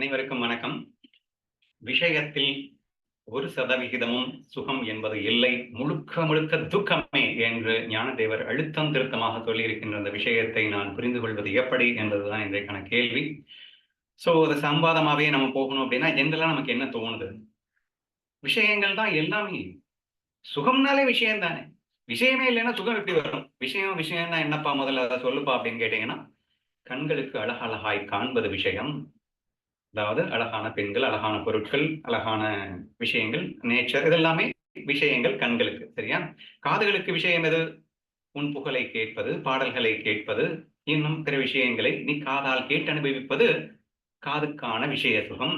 அனைவருக்கும் வணக்கம். விஷயத்தில் 1% சுகம் என்பது இல்லை, முழுக்க முழுக்க துக்கமே என்று ஞானதேவர் அழுத்தம் திருத்தமாக சொல்லியிருக்கின்ற அந்த விஷயத்தை நான் புரிந்து கொள்வது எப்படி என்பதுதான் இன்றைக்கான கேள்வி. அது சம்பாதமாவே நம்ம போகணும் அப்படின்னா ஜென்ரலா நமக்கு என்ன தோணுது? விஷயங்கள் தான் எல்லாமே. சுகம்னாலே விஷயம் தானே. விஷயமே இல்லைன்னா சுகம் எப்படி வரும்? விஷயம்னா என்னப்பா முதல்ல அத சொல்லுப்பா அப்படின்னு கேட்டீங்கன்னா, கண்களுக்கு அழகழகாய் காண்பது விஷயம். அதாவது அழகான பெண்கள், அழகான பொருட்கள், அழகான விஷயங்கள், நேச்சர் இதெல்லாமே விஷயங்கள் கண்களுக்கு. சரியா? காதுகளுக்கு விஷயம் எது? உன் புகழை கேட்பது, பாடல்களை கேட்பது, இன்னும் பிற விஷயங்களை நீ காதால் கேட்டு அனுபவிப்பது காதுக்கான விஷய சுகம்.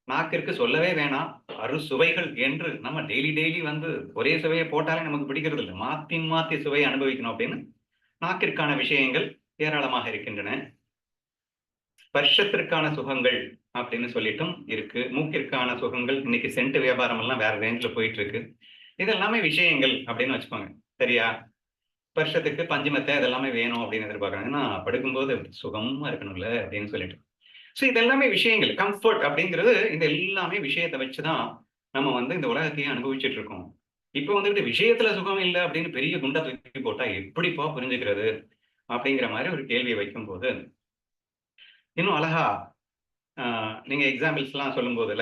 நாக்கிற்கு சொல்லவே வேணாம். அறுசுவைகள் என்று நம்ம டெய்லி வந்து ஒரே சுவையை போட்டாலே நமக்கு பிடிக்கிறது இல்ல. மாத்தி மாத்தி சுவையை அனுபவிக்கணும் அப்படின்னு நாக்கிற்கான விஷயங்கள் ஏராளமாக இருக்கின்றன. ஸ்பர்ஷத்திற்கான சுகங்கள் அப்படின்னு சொல்லிட்டும் இருக்கு. மூக்கிற்கான சுகங்கள் இன்னைக்கு சென்ட் வியாபாரம் எல்லாம் வேற ரேஞ்ச்ல போயிட்டு இருக்கு. இதெல்லாமே விஷயங்கள் அப்படின்னு வச்சுக்கோங்க. சரியா? ஸ்பர்ஷத்துக்கு பஞ்சமெத்த இதெல்லாமே வேணும் அப்படின்னு எதிர்பார்க்கறாங்க. ஏன்னா படுக்கும்போது சுகமா இருக்கணும்ல அப்படின்னு சொல்லிட்டு. இதெல்லாமே விஷயங்கள். கம்ஃபர்ட் அப்படிங்கிறது இந்த எல்லாமே விஷயத்த வச்சுதான் நம்ம வந்து இந்த உலகத்தையே அனுபவிச்சுட்டு இருக்கோம். இப்ப வந்துட்டு விஷயத்துல சுகம் இல்ல அப்படின்னு பெரிய குண்டா தூக்கி போட்டா எப்படிப்பா புரிஞ்சுக்கிறது? அப்படிங்கிற மாரி ஒரு கேள்விய வைக்கும்போது, இன்னும் அழகா ஆ நீங்க எக்ஸாம்பிள்ஸ்லாம் சொல்லும்போது,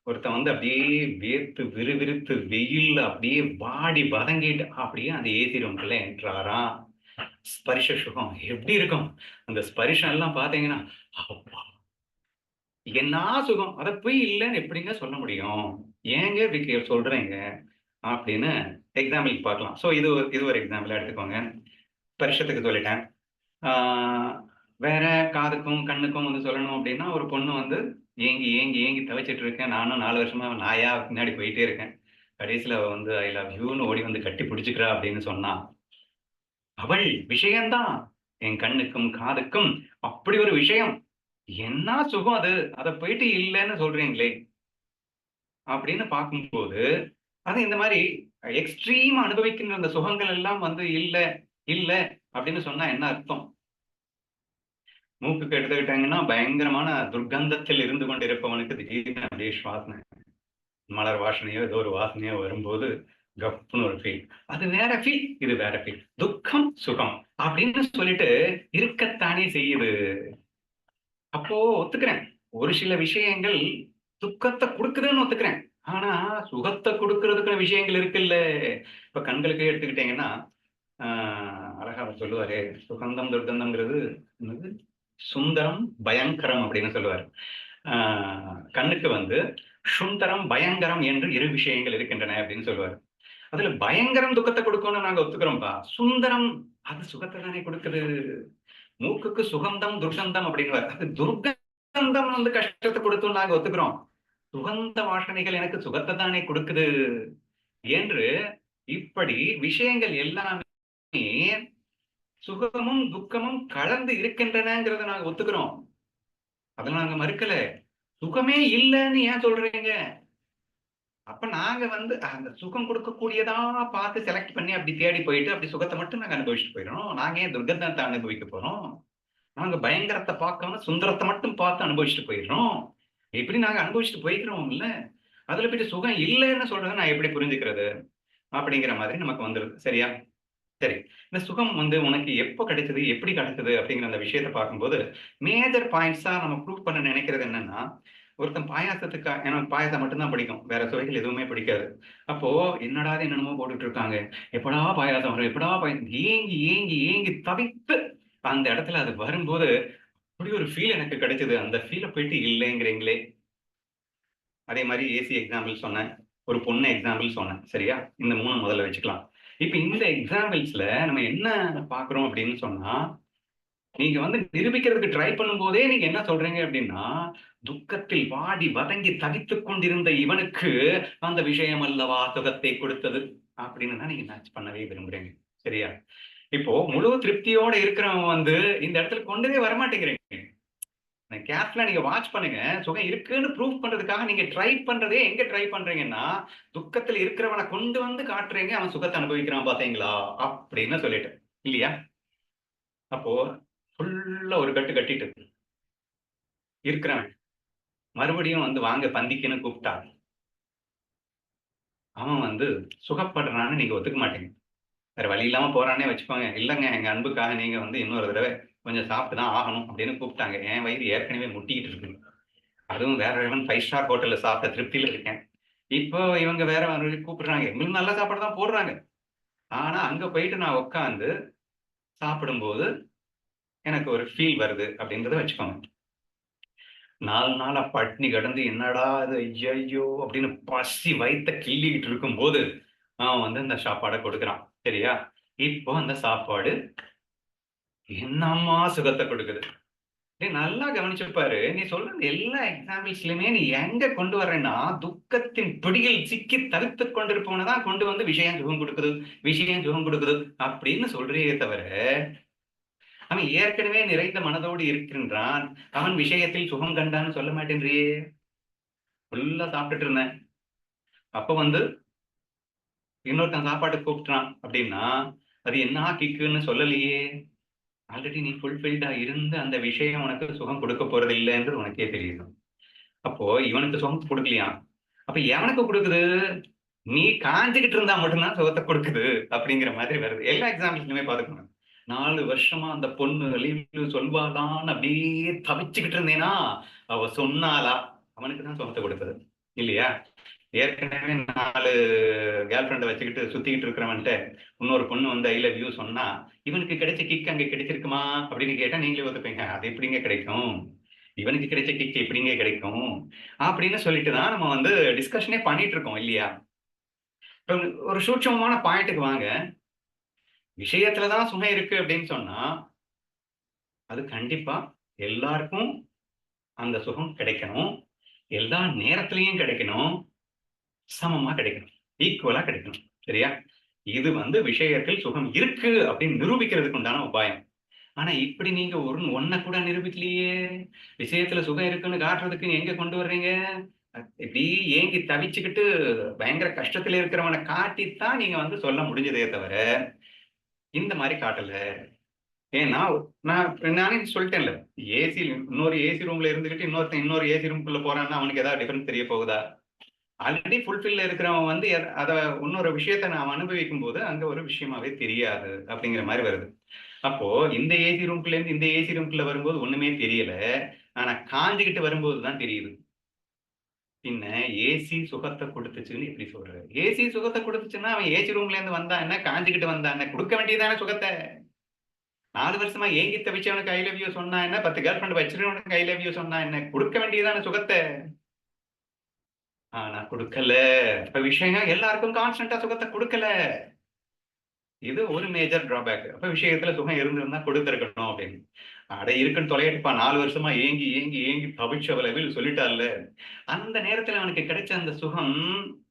ஒருத்தன் வந்து அப்படியே வேர்த்து விறுவிறுத்து வெயில்ல அப்படியே வாடி வதங்கிட்டு அப்படியே அந்த ஏசி ரூம்குள்ள என்டர் ஆறான். ஸ்பரிச சுகம் எப்படி இருக்கும்? அந்த ஸ்பரிசம் எல்லாம் பார்த்தீங்கன்னா, அப்பா! என்னா சுகம்! அத போய் இல்லன்னு எப்படிங்க சொல்ல முடியும்? ஏங்க இப்படி சொல்றீங்க? அப்படின்னு எக்ஸாம்பிள்க்கு பார்க்கலாம். இது ஒரு எக்ஸாம்பிளா எடுத்துக்கோங்க. ஸ்பரிசத்துக்கு சொல்லிட்டேன். ஆ வேற காதுக்கும், கண்ணுக்கும் வந்து சொல்லணும் அப்டின்னா, ஒரு பொண்ணு வந்து ஏங்கி தவிச்சிட்டு இருக்கேன். நானும் 4 வருஷமா நாயா பின்னாடி போயிட்டே இருக்கேன். கடைசில அவ வந்து ஐ லவ் யூன்னு ஓடி வந்து கட்டி பிடிச்சுக்கிறா அப்படின்னு சொன்னா. அவள் விஷயம் தான். என் கண்ணுக்கும், காதுக்கும் அப்படி ஒரு விஷயம். என்னா சுகம் அது. அத போயிட்டு இல்லன்னு சொல்றீங்களே! அப்படின்னு பார்க்கும்போது, அது இந்த மாரி எக்ஸ்ட்ரீமா அனுபவிக்கின்ற அந்த சுகங்கள் எல்லாம் வந்து இல்ல அப்படின்னு சொன்னா என்ன அர்த்தம்? மூக்குக்கு எடுத்துக்கிட்டாங்கன்னா, பயங்கரமான துர்க்கந்தத்தில் இருந்து கொண்டிருப்பவனுக்கு திடீர்னு அப்படியே சுவாசனை மலர் வாசனையோ, ஏதோ ஒரு வாசனையோ வரும்போது, கப்புன்னு ஒரு ஃபீல். அது வேற ஃபீல், இது வேற ஃபீல். துக்கம், சுகம் அப்படின்னு சொல்லிட்டு இருக்கத்தானே செய்யுது. அப்போ ஒத்துக்கிறேன். ஒரு சில விஷயங்கள் துக்கத்த குடுக்குதுன்னு ஒத்துக்கிறேன். ஆனா, சுகத்த குடுக்குறதுக்கான விஷயங்கள் இருக்குல்ல. இப்ப கண்களுக்கே எடுத்துக்கிட்டீங்கன்னா, ஆ அழகா அவர் சொல்லுவாரு, சுகந்தம், துர்க்கந்தம்ங்கிறது என்னது? சுந்தரம், பயங்கரம் அப்படின்னு சொல்லுவாரு. ஆ கண்ணுக்கு வந்து சுந்தரம், பயங்கரம் என்று 2 விஷயங்கள் இருக்கின்றன அப்படின்னு சொல்லுவாரு. அதுல பயங்கரம் துக்கத்த குடுக்கும்னு நாங்க ஒத்துக்கிறோம்ப்பா. சுந்தரம் அது சுகத்த தானே குடுக்குது. மூக்குக்கு சுகந்தம், துர்கந்தம் அப்படின்னுவாரு. அது துர்கந்தம் வந்து கஷ்டத்த குடுத்தும்னு நாங்க ஒத்துக்கிறோம். சுகந்த வாசனைகள் எனக்கு சுகத்த தானே குடுக்குது என்று இப்படி விஷயங்கள் எல்லாமே சுகமும், துக்கமும் கலந்து இருக்கின்றனங்கிறத நாங்க ஒத்துக்கிறோம். அத நாங்க மறுக்கல. சுகமே இல்லன்னு ஏன் சொல்றீங்க? அப்ப நாங்க வந்து அந்த சுகம் குடுக்கக்கூடியதா பார்த்து செலக்ட் பண்ணி அப்படி தேடி போயிட்டு, அப்படி சுகத்த மட்டும் நாங்க அனுபவிச்சுட்டு போயிடுறோம். நாங்க ஏன் துர்கந்தத்த அனுபவிக்க போறோம்? நாங்க பயங்கரத்த பார்க்காம சுந்தரத்த மட்டும் பார்த்து அனுபவிச்சுட்டு போயிடுறோம். இப்படி நாங்க அனுபவிச்சுட்டு போய்க்கிறோம்ல. அதுல போயிட்டு சுகம் இல்லன்னு சொல்றத நான் எப்படி புரிஞ்சுக்கிறது? அப்படிங்கிற மாதிரி நமக்கு வந்துருது. சரியா? சரி. இந்த சுகம் வந்து உனக்கு எப்ப கிடைச்சது? எப்படி கிடைச்சது? அப்படிங்கிற அந்த விஷயத்த பார்க்கும்போது, மேஜர் பாயிண்ட்ஸா நம்ம ப்ரூவ் பண்ண நினைக்கிறது என்னன்னா, ஒருத்தன் எனக்கு பாயாசம் மட்டும் தான் பிடிக்கும். வேற சுவைகள் எதுவுமே பிடிக்காது. அப்போ என்னடா இது என்னென்னமோ போட்டுட்டு இருக்காங்க. எப்படா பாயாசம் வரும்? எப்படா ஏங்கி தவித்து அந்த இடத்துல அது வரும்போது, அப்படி ஒரு ஃபீல் எனக்கு கிடைச்சது. அந்த ஃபீல போயிட்டு இல்லைங்கிறீங்களே. அதே மாரி ஏசி எக்ஸாம்பிள் சொன்னேன். ஒரு பொண்ணு எக்ஸாம்பிள் சொன்னேன். சரியா? இந்த 3 முதல்ல வச்சுக்கலாம். இப்ப இந்த எக்ஸாம்பிள்ஸ்ல நம்ம என்ன பார்க்கிறோம் அப்படின்னு சொன்னா, நீங்க வந்து நிரூபிக்கிறதுக்கு ட்ரை பண்ணும்போதே நீங்க என்ன சொல்றீங்க அப்படின்னா, துக்கத்தில் வாடி வதங்கி தவித்துக் கொண்டிருந்த இவனுக்கு அந்த விஷயம் அல்லவா சுகத்தை கொடுத்தது. அப்படின்னு தான் நீங்க மேட்ச் பண்ணவே விரும்புறீங்க. சரியா? இப்போ முழு திருப்தியோட இருக்கிறவன் வந்து இந்த இடத்துல கொண்டவே வரமாட்டேங்கிறீங்க. அந்த கேப்ல நீங்க வாட்ச் பண்ணுங்க. சுகம் இருக்குன்னு ப்ரூஃப் பண்றதுக்காக நீங்க ட்ரை பண்றதே எங்க ட்ரை பண்றீங்கன்னா, துக்கத்துல இருக்கிறவன கொண்டு வந்து காட்டுறீங்க. அவன் சுகத்த அனுபவிக்கிறான் பார்த்தீங்களா? அப்படின்னு சொல்லிட்டு. இல்லையா? அப்போ ஃபுல்லா ஒரு கட்டு கட்டிட்டு இருக்கிறவன். மறுபடியும் வந்து வாங்க பந்திக்குன்னு கூப்பிட்டா அவன் வந்து சுகப்படுறான்னு நீங்க ஒத்துக்க மாட்டீங்க. வேற வழி இல்லாம போறானே வச்சுக்கோங்க. இல்லங்க எங்க அன்புக்காக நீங்க வந்து இன்னொரு தடவை கொஞ்சம் சாப்பிட்டு தான் ஆகணும் அப்படின்னு கூப்பிட்டாங்க. என் வயிறு ஏற்கனவே முட்டிக்கிட்டு இருக்குங்க. அதுவும் வேற லெவல் 5 ஸ்டார் ஹோட்டல்ல சாப்பிட்ட திருப்தியில இருக்கேன். இப்போ இவங்க வேற மறுபடியும் கூப்பிடுறாங்க. எங்களுக்கு நல்ல சாப்பாடு தான் போடுறாங்க. ஆனா அங்க போயிட்டு நான் உட்கார்ந்து சாப்பிடும்போது எனக்கு ஒரு ஃபீல் வருது அப்படின்றத வச்சுக்கோங்க. 4 நாளா பட்டினி கிடந்து என்னடா இது ஐயையோ! அப்படின்னு பசி வயித்த கிள்ளிக்கிட்டு இருக்கும்போது, அவன் வந்து அந்த சாப்பாட கொடுக்குறான். சரியா? இப்போ அந்த சாப்பாடு என்னம்மா சுகத்த கொடுக்குது. டேய் நல்லா கவனிச்சு பாரு. நீ சொல்ற எல்லா எக்ஸாம்பிள்ஸ்லயுமே நீ எங்க கொண்டு வர்றேன்னா, துக்கத்தின் பிடியில் சிக்கி தவித்துக் கொண்டிருப்பவன தான் கொண்டு வந்து விஷயம் சுகம் கொடுக்குது, விஷயம் சுகம் கொடுக்குது அப்படின்னு சொல்றியே தவிர, அவன் ஏற்கனவே நிறைந்த மனதோடு இருக்கின்றான். அவன் விஷயத்தில் சுகம் கண்டான்னு சொல்ல மாட்டேன்றியே. ஃபுல்லா சாப்பிட்டுட்டு இருந்தேன். அப்ப வந்து இன்னொருத்தன் சாப்பாட்டுக்கு கூப்பிட்றான் அப்படின்னா, அது என்ன கிக்குன்னு சொல்லலையே. ஆல்ரெடி நீ ஃபுல்ஃபில்டா இருந்து அந்த விஷயம் உனக்கு சுகம் கொடுக்க போறது இல்லன்றது உனக்கே தெரியுது. அப்போ இவனுக்கு சுகம் குடுக்கலையாம். அப்ப எவனுக்கு குடுக்குது? நீ காஞ்சுகிட்டு இருந்தா மட்டும் தான் சுகத்த குடுக்குது. அப்படிங்கிற மாதிரி வருது. எல்லா எக்ஸாம்பிள்ஸ்லயுமே பாத்துக்கோங்க. 4 வருஷமா அந்த பொண்ணு லீவு சொல்வாளான்னு அப்படியே தவிச்சுக்கிட்டு இருந்தேனா, அவ சொன்னாளா? அவனுக்கு தான் சுகத்த குடுத்தது. இல்லையா? ஏற்கனவே 4 கேர்ள் ஃபிரெண்ட வச்சுக்கிட்டு சுத்திக்கிட்டு இருக்கிறவன்ட்ட, இன்னொரு பொண்ணு வந்து ஐ லவ் யூ சொன்னா, இவனுக்கு கிடைச்ச கிக் அங்க கிடைச்சிருக்குமா? அப்படின்னு கேட்டா நீங்களே ஒத்துப்பீங்க. அது எப்படிங்க கிடைக்கும்? இவனுக்கு கிடைச்ச கிக் எப்படிங்க கிடைக்கும்? அப்படின்னு சொல்லிட்டு தான் நம்ம வந்து டிஸ்கஷனே பண்ணிட்டு இருக்கோம் இல்லையா? இப்ப ஒரு சூட்சமமான பாயிண்ட்க்கு வாங்க. விஷயத்துல தான் சுமை இருக்கு அப்படின்னு சொன்னா, அது கண்டிப்பா எல்லாருக்கும் அந்த சுகம் கிடைக்கணும். எல்லா நேரத்திலயும் கிடைக்கணும். சமமா கிடைக்கணும். ஈக்குவலா கிடைக்கணும். சரியா? இது வந்து விஷயத்தில் சுகம் இருக்கு அப்படின்னு நிரூபிக்கிறதுக்கு உண்டான உபாயம். ஆனா இப்படி நீங்க ஒண்ண கூட நிரூபிக்கலையே. விஷயத்துல சுகம் இருக்குன்னு காட்டுறதுக்கு நீ எங்க கொண்டு வர்றீங்க? இப்படி ஏங்கி தவிச்சுக்கிட்டு பயங்கர கஷ்டத்துல இருக்கிறவன காட்டித்தான் நீங்க வந்து சொல்ல முடிஞ்சதே தவிர, இந்த மாரி காட்டல. ஏன்னா, நான் நானே சொல்ட்டேன்ல. இன்னொரு ஏசி ரூம்ல இருந்துகிட்டு இன்னொருத்தன் இன்னொரு ஏசி ரூம்க்குள்ள போறான்னா, அவனுக்கு ஏதாவது டிஃபரன்ஸ் தெரிய போகுதா? ஆல்ரெடி ஃபுல்ஃபில்ல இருக்கிறவன் வந்து அத இன்னொரு விஷயத்த நாம் அனுபவிக்கும்போது, அங்க ஒரு விஷயமாவே தெரியாது. அப்படிங்கிற மாரி வருது. அப்போ இந்த ஏசி ரூம்குள்ள இருந்து இந்த ஏசி ரூம்குள்ள வரும்போது ஒண்ணுமே தெரியல. ஆனா காஞ்சுகிட்டு வரும்போது தான் தெரியுது. பின்ன ஏசி சுகத்த குடுத்துச்சுன்னு எப்படி சொல்ற? ஏசி சுகத்த குடுத்துச்சுன்னா, அவன் ஏசி ரூம்ல இருந்து வந்தா என்ன? காஞ்சுகிட்டு வந்தா என்ன? குடுக்க வேண்டியது தானே சுகத்த. 4 வருஷமா ஏங்கி தவிச்சவனுக்கு ஐ லவ் யூ சொன்னா என்ன? 10 கேர்ள் ஃபிரெண்ட் வச்சிருக்கவனுக்கு ஐ லவ் யூ சொன்னா என்ன? குடுக்க வேண்டியது தானே சுகத்த. ஆனா குடுக்கல. இப்ப விஷயம் எல்லாருக்கும் கான்ஸ்டன்டா சுகத்த குடுக்கல. இது ஒரு மேஜர் டிராபேக். அப்ப விஷயத்துல சுகம் இருந்திருந்தா கொடுத்திருக்கணும் அப்படின்னு. அட இருக்குன்னு தொலையட்டுப்பா 4 வருஷமா ஏங்கி, ஏங்கி, ஏங்கி தவிச்ச லெவல் சொல்லிட்டால்ல. அந்த நேரத்துல அவனுக்கு கிடைச்ச அந்த சுகம்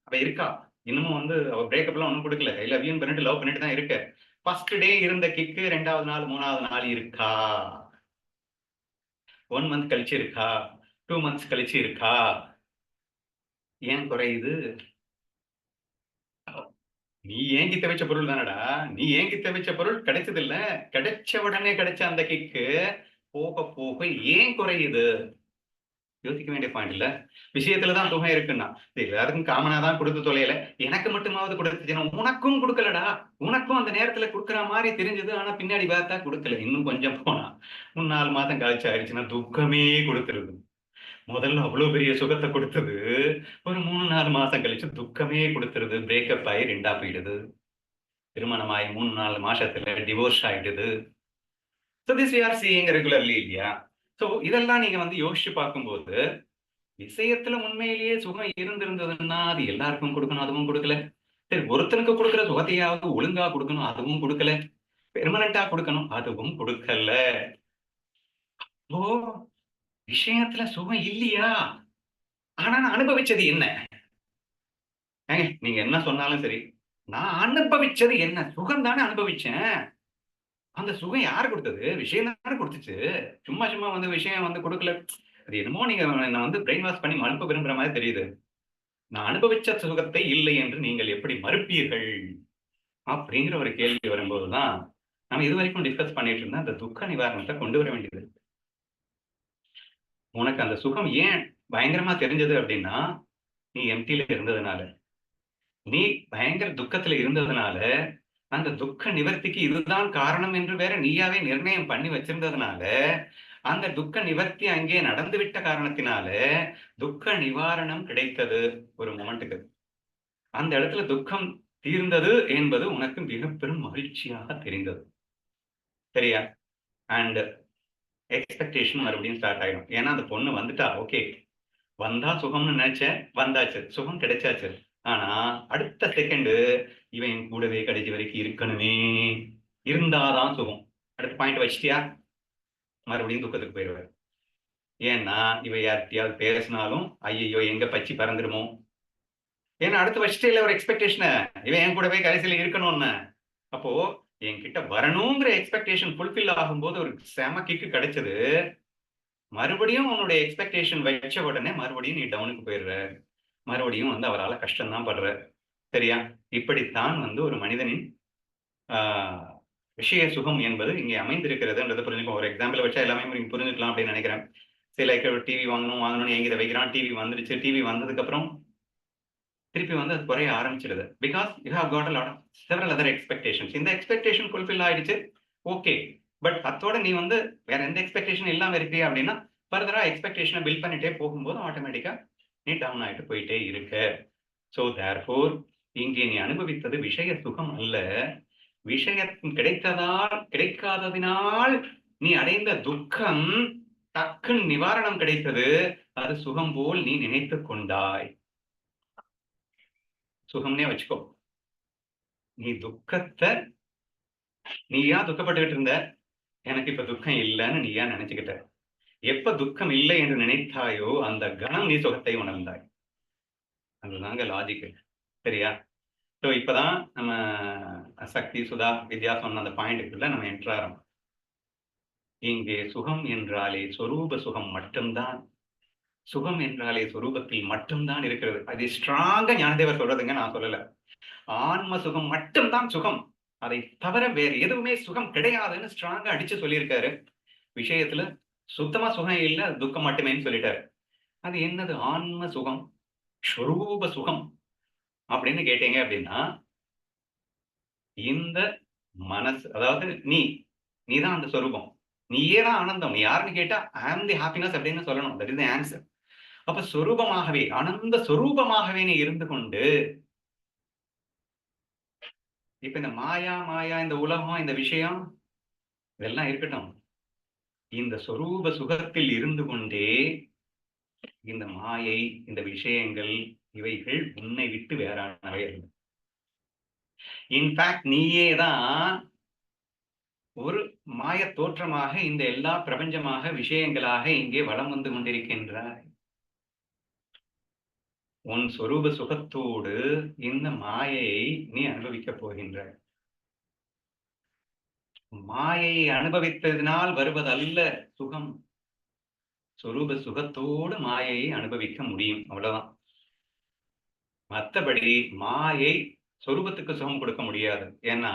அவ இருக்கா. இன்னமும் வந்து அவ பிரேக்கப்லாம் ஒண்ணும் குடுக்கல. ஐ லவ் யூன்னு பண்ணிட்டு லவ் பண்ணிட்டு தான் இருக்க. ஃபர்ஸ்ட் டே இருந்த கிக்கு 2வது நாள், 3வது நாள் இருக்கா? 1 மந்த் கழிச்சு இருக்கா? 2 மந்த்ஸ் கழிச்சு இருக்கா? ஏன் குறையுது? நீ ஏங்கி தவிச்ச பொருள் தானடா. நீ ஏங்கி தவிச்ச பொருள் கிடைச்சதில்ல. கிடைச்ச உடனே கிடைச்ச அந்த கிக்கு போக, போக ஏன் குறையுது? யோசிக்க வேண்டிய பாயிண்ட் இல்ல. விஷயத்துல தான் சுகம் இருக்குன்னா. இது எல்லாருக்கும் காமனா தான் குடுத்து தொலையல. எனக்கு மட்டுமாவது குடுத்துச்சுன்னா, உனக்கும் குடுக்கலடா. உனக்கும் அந்த நேரத்துல குடுக்குற மாரி தெரிஞ்சது. ஆனா பின்னாடி பார்த்தா குடுக்கல. இன்னும் கொஞ்சம் போனா, 3, 4 மாசம் கழிச்சு ஆயிடுச்சுன்னா துக்கமே குடுத்துருது. முதல்ல அவ்ளோ பெரிய சுகத்த குடுத்தது, ஒரு 3, 4 மாசம் கழிச்சு துக்கமே குடுத்துருது. பிரேக்கப் ஆயி 2ஆ போயிடுது. திருமணமாயி 3, 4 மாசத்துல டிவோர்ஸ் ஆயிடுது. So this we are seeing regularly இல்லையா? சோ இதெல்லாம் நீங்க வந்து யோசிச்சு பார்க்கும்போது, விஷயத்துல உண்மையிலேயே சுகம் இருந்திருந்ததுன்னா, அது எல்லாருக்கும் குடுக்கணும். அதுவும் குடுக்கல. சரி ஒருத்தனுக்கு குடுக்குற சுகத்தையாவது ஒழுங்கா குடுக்கணும். அதுவும் குடுக்கல. பெர்மனன்ட்டா குடுக்கணும். அதுவும் குடுக்கல. ஓ! விஷயத்துல சுகம் இல்லையா? ஆனா நான் அனுபவிச்சது என்ன? ஏங்க நீங்க என்ன சொன்னாலும் சரி, நான் அனுபவிச்சது என்ன? சுகம் தானே அனுபவிச்சேன். அந்த சுகம் யாரு குடுத்தது? விஷயம் தானே குடுத்துச்சு. சும்மா சும்மா வந்து விஷயம் வந்து குடுக்கல. அது என்னமோ நீங்க என்ன வந்து பிரெயின் வாஷ் பண்ணி மழுப்ப விரும்புற மாரி தெரியுது. நான் அனுபவிச்ச சுகத்தை இல்லை என்று நீங்கள் எப்படி மறுப்பீர்கள்? அப்படிங்கிற ஒரு கேள்வி வரும்போது தான், நம்ம இதுவரைக்கும் டிஸ்கஸ் பண்ணிட்டு இருந்த அந்த துக்க நிவாரணத்த கொண்டு வர வேண்டியது இருக்கு. உனக்கு அந்த சுகம் ஏன் பயங்கரமா தெரிஞ்சது அப்படின்னா நீ எம்டில இருந்ததுனால, நீ பயங்கர துக்கத்துல இருந்ததுனால, அந்த துக்க நிவர்த்திக்கு இதுதான் காரணம் என்று வேற நீயாவே நிர்ணயம் பண்ணி வச்சிருந்ததுனால, அந்த துக்க நிவர்த்தி அங்கே நடந்துவிட்ட காரணத்தினால, துக்க நிவாரணம் கிடைத்தது ஒரு மொமெண்ட்டுக்கு. அந்த இடத்துல துக்கம் தீர்ந்தது என்பது உனக்கு மிக பெரும் மகிழ்ச்சியாக தெரிந்தது. சரியா? அண்ட் எக்ஸ்பெக்டேஷன் மறுபடியும் ஸ்டார்ட் ஆயிடும். ஏன்னா அந்த பொண்ணு வந்துட்டா, ஓகே. வந்தா சுகம்னு நினைச்சேன், வந்தாச்சு. சுகம் கிடைச்சாச்சு. ஆனா, அடுத்த செகண்டு இவன் என் கூடவே கடைசி வரைக்கும் இருக்கணுமே. இருந்தாதான் சுகம். அடுத்த பாயிண்ட் வச்சிட்டியா? மறுபடியும் துக்கத்துக்கு போயிருவாரு. ஏன்னா, இவ யார்கிட்டயாவது பேசினாலும், ஐயையோ எங்க பச்சி பறந்துருமோ? ஏன்னா அடுத்து வச்சிட்டே ஒரு எக்ஸ்பெக்டேஷன. இவன் என் கூடவே கடைசியில இருக்கணும்னு. அப்போ என்கிட்ட வரணுங்கிற எக்ஸ்பெக்டேஷன் ஃபுல்ஃபில் ஆகும்போது ஒரு செம கிக்கு கிடைச்சது. மறுபடியும் உன்னுடைய எக்ஸ்பெக்டேஷன் வச்ச உடனே மறுபடியும் நீ டவுனுக்கு போயிடுற. மறுபடியும் வந்து அவரால கஷ்டம் தான் படுற. சரியா? இப்படித்தான் வந்து ஒரு மனிதனின் விஷய சுகம் என்பது இங்கே அமைந்திருக்கிறதுன்றத புரிஞ்சுக்கோ. ஒரு எக்ஸாம்பிள் வச்சா எல்லாமே நீங்க புரிஞ்சுக்கலாம் அப்படின்னு நினைக்கிறேன். சில டிவி வாங்கணும்னு எங்கிட்ட வைக்கிறான். டிவி வந்துருச்சு. டிவி வந்ததுக்கு அப்புறம் திருப்பி வந்து அது குறைய ஆரம்பிச்சிடுது. Because you have got a lot of several other expectations. இந்த எக்ஸ்பெக்டேஷன் ஃபுல்ஃபில் ஆயிடுச்சு. ஓகே. பட் அத்தோட நீ வந்து வேற எந்த எக்ஸ்பெக்டேஷன் இல்லாம இருக்கியா அப்படின்னா, ஃபர்தரா எக்ஸ்பெக்டேஷனை பில்ட் பண்ணிட்டே போகும்போது ஆட்டோமேட்டிக்கா நீ டவுன் ஆயிட்டு போயிட்டே இருக்க. ஸோ தேர்ஃபோர் இங்கே நீ அனுபவித்தது விஷய சுகம் அல்ல. விஷயம் கிடைக்காததினால் நீ அடைந்த துக்கம் டக்குன்னு நிவாரணம் கிடைத்தது. அது சுகம் போல் நீ நினைத்துக் கொண்டாய். சுகம்னே வச்சுக்கோ. நீ துக்கத்தை நீயா துக்கப்பட்டுக்கிட்டு இருந்த. எனக்கு இப்ப துக்கம் இல்லைன்னு நீயா நினைச்சுக்கிட்ட. எப்ப துக்கம் இல்லை என்று நினைத்தாயோ அந்த கணம் நீ சுகத்தை உணர்ந்தாய். அதுதாங்க லாஜிக். சரியா? ஸோ இப்பதான் நம்ம சக்தி, சுதா, வித்யா சொன்ன அந்த பாயிண்ட்டுக்குள்ள நம்ம என்ட்ராறோம். இங்கே சுகம் என்றாலே சொரூப சுகம் மட்டும்தான். சுகம் என்றாலே சொரூபத்தில் மட்டும்தான் இருக்கிறது. அது ஸ்ட்ராங்கா ஞானதேவர் சொல்றதுங்க, நான் சொல்லல. ஆன்ம சுகம் மட்டும்தான் சுகம். அதை தவிர வேறு எதுவுமே சுகம் கிடையாதுன்னு ஸ்ட்ராங்கா அடிச்சு சொல்லியிருக்காரு. விஷயத்துல சுத்தமா சுகம் இல்ல, துக்கம் மட்டுமேன்னு சொல்லிட்டாரு. அது என்னது ஆன்ம சுகம், ஸ்வரூப சுகம் அப்படின்னு கேட்டீங்க அப்படின்னா, இந்த மனசு, அதாவது நீதான் அந்த சொரூபம். நீயே தான் ஆனந்தம். நீ யாருன்னு கேட்டா ஐ ஆம் தி ஹாப்பினஸ் அப்படின்னு சொல்லணும். That is the answer. அப்ப சொரூபமாகவே, ஆனந்த சொரூபமாகவே நீ இருந்து கொண்டு, இப்ப இந்த மாயா, இந்த உலகம், இந்த விஷயம் இதெல்லாம் இருக்கட்டும். இந்த சொரூப சுகத்தில் இருந்து கொண்டே இந்த மாயை, இந்த விஷயங்கள் இவைகள் உன்னை விட்டு வேறானவை அல்ல. இன்ஃபேக்ட் நீயே தான் ஒரு மாய தோற்றமாக இந்த எல்லா பிரபஞ்சமாக விஷயங்களாக இங்கே வலம் வந்து கொண்டிருக்கின்றாய். உன் சொரூப சுகத்தோடு இந்த மாயையை நீ அனுபவிக்கப் போகின்றாய். மாயையை அனுபவித்ததினால் வருவதல்ல சுகம். சொரூப சுகத்தோடு மாயையை அனுபவிக்க முடியும். அவ்வளவுதான். மற்றபடி மாயை சொரூபத்துக்கு சுகம் கொடுக்க முடியாது. ஏன்னா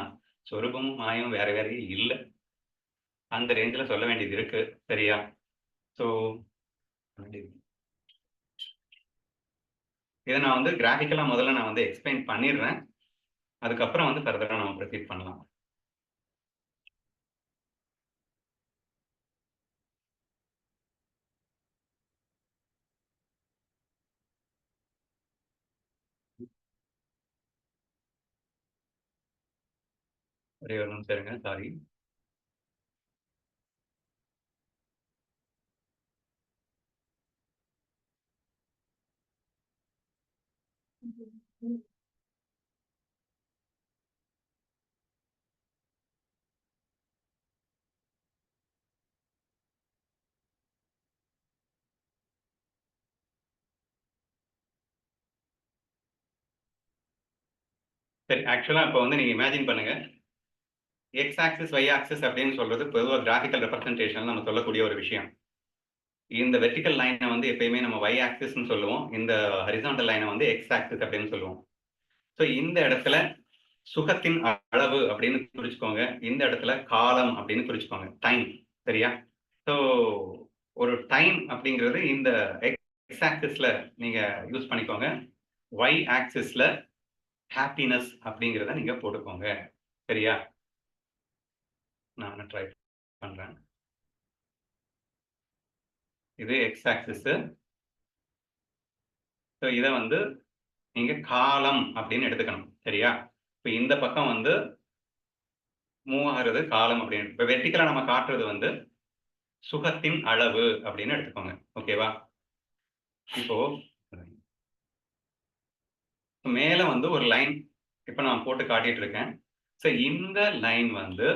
சொரூபமும் மாயும் வேற வேறையே இல்லை. அந்த ரேஞ்சில் சொல்ல வேண்டியது இருக்கு. சரியா? ஸோ இதை நான் வந்து கிராஃபிக்கலா முதல்ல நான் வந்து எக்ஸ்பிளைன் பண்ணிடுறேன். அதுக்கப்புறம் வந்து ஃபர்தரா நம்ம ப்ரொசீட் பண்ணலாம். ஒரே ஒரு நிமிஷம் இருங்க, சாரி. சரி, ஆக்சுவலா இப்போ வந்து நீங்க இமேஜின் பண்ணுங்க. எக்ஸ் ஆக்சிஸ், ஒய் ஆக்சிஸ் அப்படின்னு சொல்றது பொதுவாக கிராஃபிக்கல் ரெப்ரசன்டேஷன் நம்ம சொல்லக்கூடிய ஒரு விஷயம். இந்த வெர்டிக்கல் லைனை வந்து எப்பயுமே நம்ம ஒய் ஆக்சிஸ்ன்னு சொல்லுவோம். இந்த ஹரிசாண்டல் லைனை வந்து எக்ஸ் ஆக்சிஸ் அப்படின்னு சொல்லுவோம். ஸோ இந்த இடத்துல சுகத்தின் அளவு அப்படின்னு குறிச்சுக்கோங்க. இந்த இடத்துல காலம் அப்படின்னு குறிச்சுக்கோங்க. டைம். சரியா? ஸோ ஒரு டைம் அப்படிங்கிறது இந்த எக்ஸ் ஆக்சிஸ்ல நீங்க யூஸ் பண்ணிக்கோங்க. ஒய் ஆக்சிஸ்ல ஹாப்பினஸ் அப்படிங்கிறத நீங்க போட்டுக்கோங்க. சரியா? நான் ட்ரை பண்றேன். இது எக்ஸ் ஆக்சிஸ். ஸோ இதை வந்து நீங்க காலம் அப்படின்னு எடுத்துக்கணும். சரியா? இப்போ இந்த பக்கம் வந்து மூவ் ஆகுறது காலம் அப்படின்னு. இப்போ வெர்டிக்கலா நம்ம காட்டுறது வந்து சுகத்தின் அளவு அப்படின்னு எடுத்துக்கோங்க. ஓகேவா? இப்போ மேல வந்து ஒரு லைன் இப்ப நான் போட்டு காட்டிட்டு இருக்கேன். ஸோ இந்த லைன் வந்து